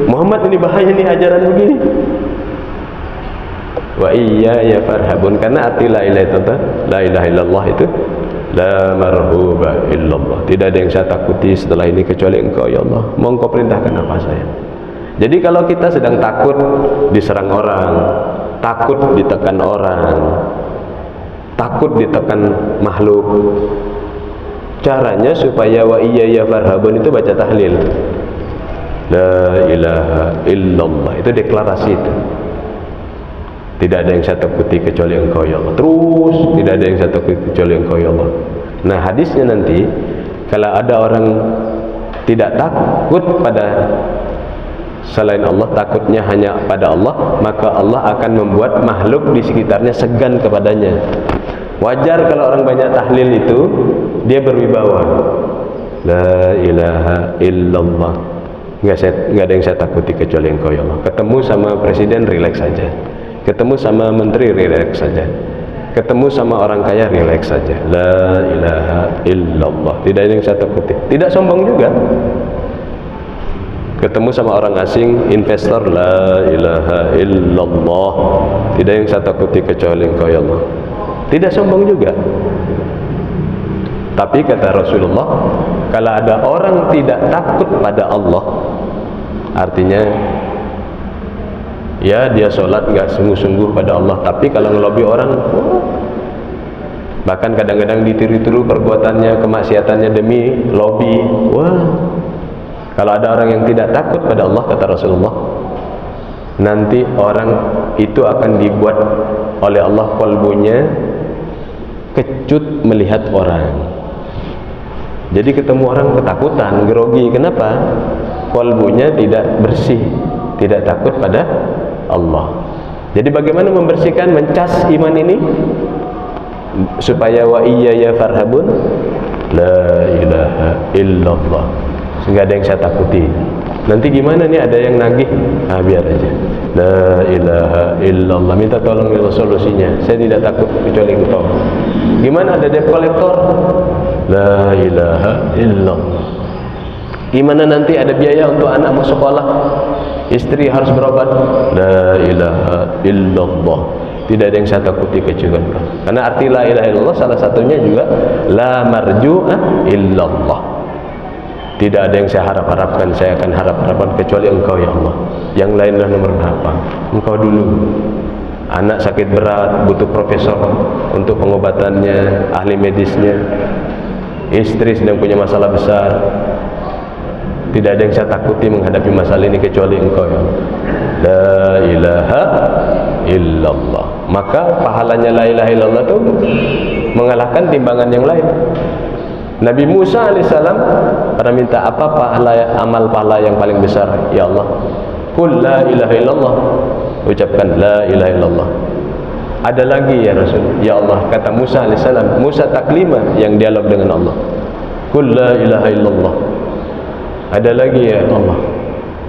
Muhammad ini bahaya nih ajaran begini. Wa iyaya farhabun, karena arti la ilaha illallah itu la marhuba illallah. Tidak ada yang saya takuti setelah ini kecuali engkau ya Allah. Mau engkau perintahkan apa saya? Jadi kalau kita sedang takut diserang orang, takut ditekan orang, takut ditekan makhluk, caranya supaya wa iyaya farhabun itu baca tahlil la ilaha illallah. Itu deklarasi itu. Tidak ada yang saya takuti kecuali engkau ya Allah. Terus tidak ada yang saya takuti kecuali engkau ya Allah. Nah, hadisnya nanti kalau ada orang tidak takut pada selain Allah, takutnya hanya pada Allah, maka Allah akan membuat makhluk di sekitarnya segan kepadanya. Wajar kalau orang banyak tahlil itu dia berwibawa. La ilaha illallah. Enggak ada yang saya takuti kecuali engkau ya Allah. Ketemu sama presiden rileks saja. Ketemu sama menteri rileks saja. Ketemu sama orang kaya rileks saja. La ilaha illallah. Tidak ada yang saya takuti. Tidak sombong juga. Ketemu sama orang asing, investor, la ilaha illallah. Tidak yang saya takuti kecuali engkau ya Allah. Tidak sombong juga. Tapi kata Rasulullah, kalau ada orang tidak takut pada Allah, artinya ya dia sholat nggak sungguh-sungguh pada Allah, tapi kalau ngelobi orang, bahkan kadang-kadang ditiru-tiru perbuatannya, kemaksiatannya demi lobby. Wah, kalau ada orang yang tidak takut pada Allah, kata Rasulullah, nanti orang itu akan dibuat oleh Allah qalbunya kecut melihat orang. Jadi ketemu orang ketakutan, grogi. Kenapa? Qalbunya tidak bersih, tidak takut pada Allah. Jadi bagaimana membersihkan, mencas iman ini supaya wa iyaya farhabun la ilaha illallah. Enggak ada yang saya takuti Nanti gimana nih, ada yang nagih? Ah, biar aja. La ilaha illallah. Minta tolong solusinya. Saya tidak takut kecuali Engkau. Gimana, ada debt collector? La ilaha illallah. Gimana nanti ada biaya untuk anak mau sekolah, istri harus berobat? La ilaha illallah. Tidak ada yang saya takuti kecuali Engkau. Karena arti la ilaha illallah salah satunya juga la marju'a illallah. Tidak ada yang saya harap-harapkan, saya akan harap-harapkan kecuali Engkau ya Allah. Yang lainlah nomor berapa? Engkau dulu. Anak sakit berat, butuh profesor untuk pengobatannya, ahli medisnya. Istri sedang punya masalah besar. Tidak ada yang saya takuti menghadapi masalah ini kecuali Engkau ya Allah. La ilaha illallah. Maka pahalanya la ilaha illallah itu mengalahkan timbangan yang lain. Nabi Musa alaihissalam pernah minta, apa pahala, amal pahala yang paling besar ya Allah? Qul la ilaha illallah. Ucapkan la ilaha illallah. Ada lagi ya Rasul, ya Allah, kata Musa alaihissalam. Musa taklima yang dialog dengan Allah. Qul la ilaha illallah. Ada lagi ya Allah.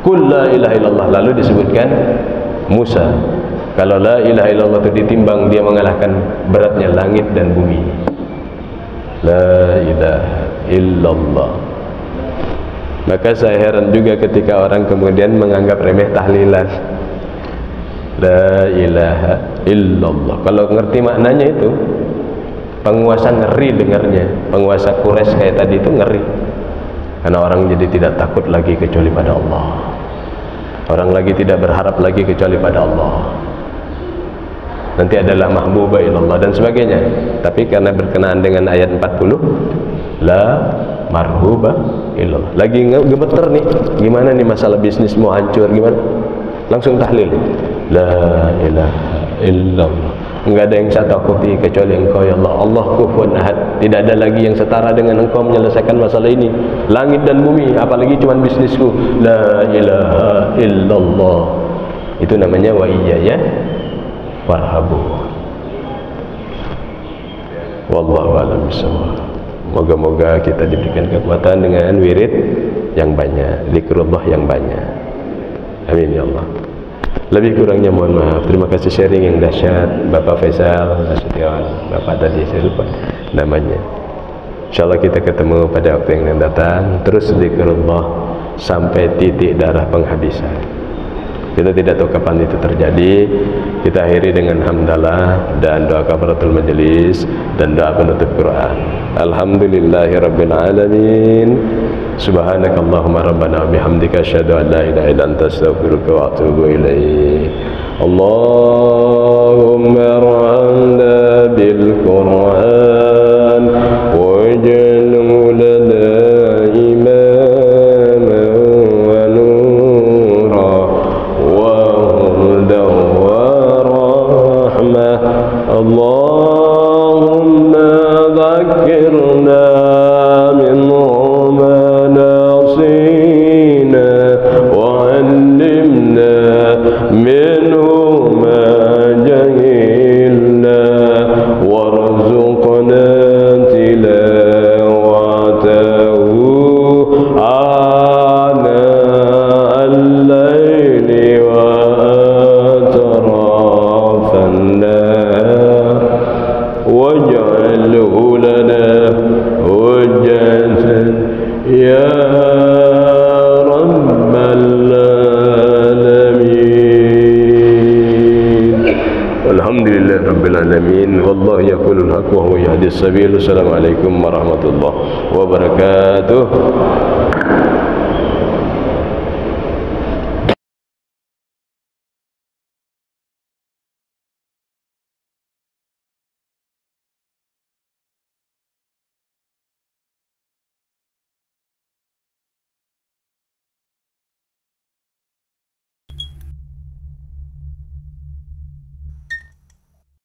Qul la ilaha illallah. Lalu disebutkan Musa, kalau la ilaha illallah itu ditimbang, dia mengalahkan beratnya langit dan bumi. La ilaha illallah. Maka saya heran juga ketika orang kemudian menganggap remeh tahlilan. La ilaha illallah. Kalau ngerti maknanya itu, penguasa ngeri dengarnya. Penguasa Quraisy kayak tadi itu ngeri. Karena orang jadi tidak takut lagi kecuali pada Allah. Orang lagi tidak berharap lagi kecuali pada Allah. Nanti adalah mahbuba ilallah dan sebagainya. Tapi karena berkenaan dengan ayat 40, la marhuba ilallah. Lagi gemeter nih, gimana nih masalah bisnis mau hancur gimana? Langsung tahlil. La ilaha illallah. Enggak ada yang saya takuti kecuali Engkau ya Allah. Allah kufuwan ahad. Tidak ada lagi yang setara dengan Engkau menyelesaikan masalah ini. Langit dan bumi, apalagi cuma bisnisku. La ilaha illallah. Itu namanya wa iyaya warhabu. Wallahu a'lam bishawab. Moga-moga kita diberikan kekuatan dengan wirid yang banyak, zikrullah yang banyak. Amin ya Allah. Lebih kurangnya mohon maaf. Terima kasih sharing yang dahsyat Bapak Faisal Nasution. Bapak tadi saya lupa namanya. Insyaallah kita ketemu pada waktu yang akan datang. Terus zikrullah sampai titik darah penghabisan. Kita tidak tahu kapan itu terjadi. Kita akhiri dengan hamdalah dan doa kafaratul majelis dan doa penutup Quran. Alhamdulillahirabbil alamin. Subhanakallahumma rabbana wa bihamdika asyhadu an la ilaha illa anta astaghfiruka wa atubu ilaik. Allahumma arhamna bil Quran waj'alhu lana اللهم ذكرنا منه ما نسينا وعلمنا منه ما جهلنا وارزقنا تلاوته آناء الليل وأطراف النهار واجعله لنا حجة يا رب العالمين. والحمد لله رب العالمين. والله يقول الحق وهو يهدي السبيل. السلام عليكم ورحمة الله وبركاته.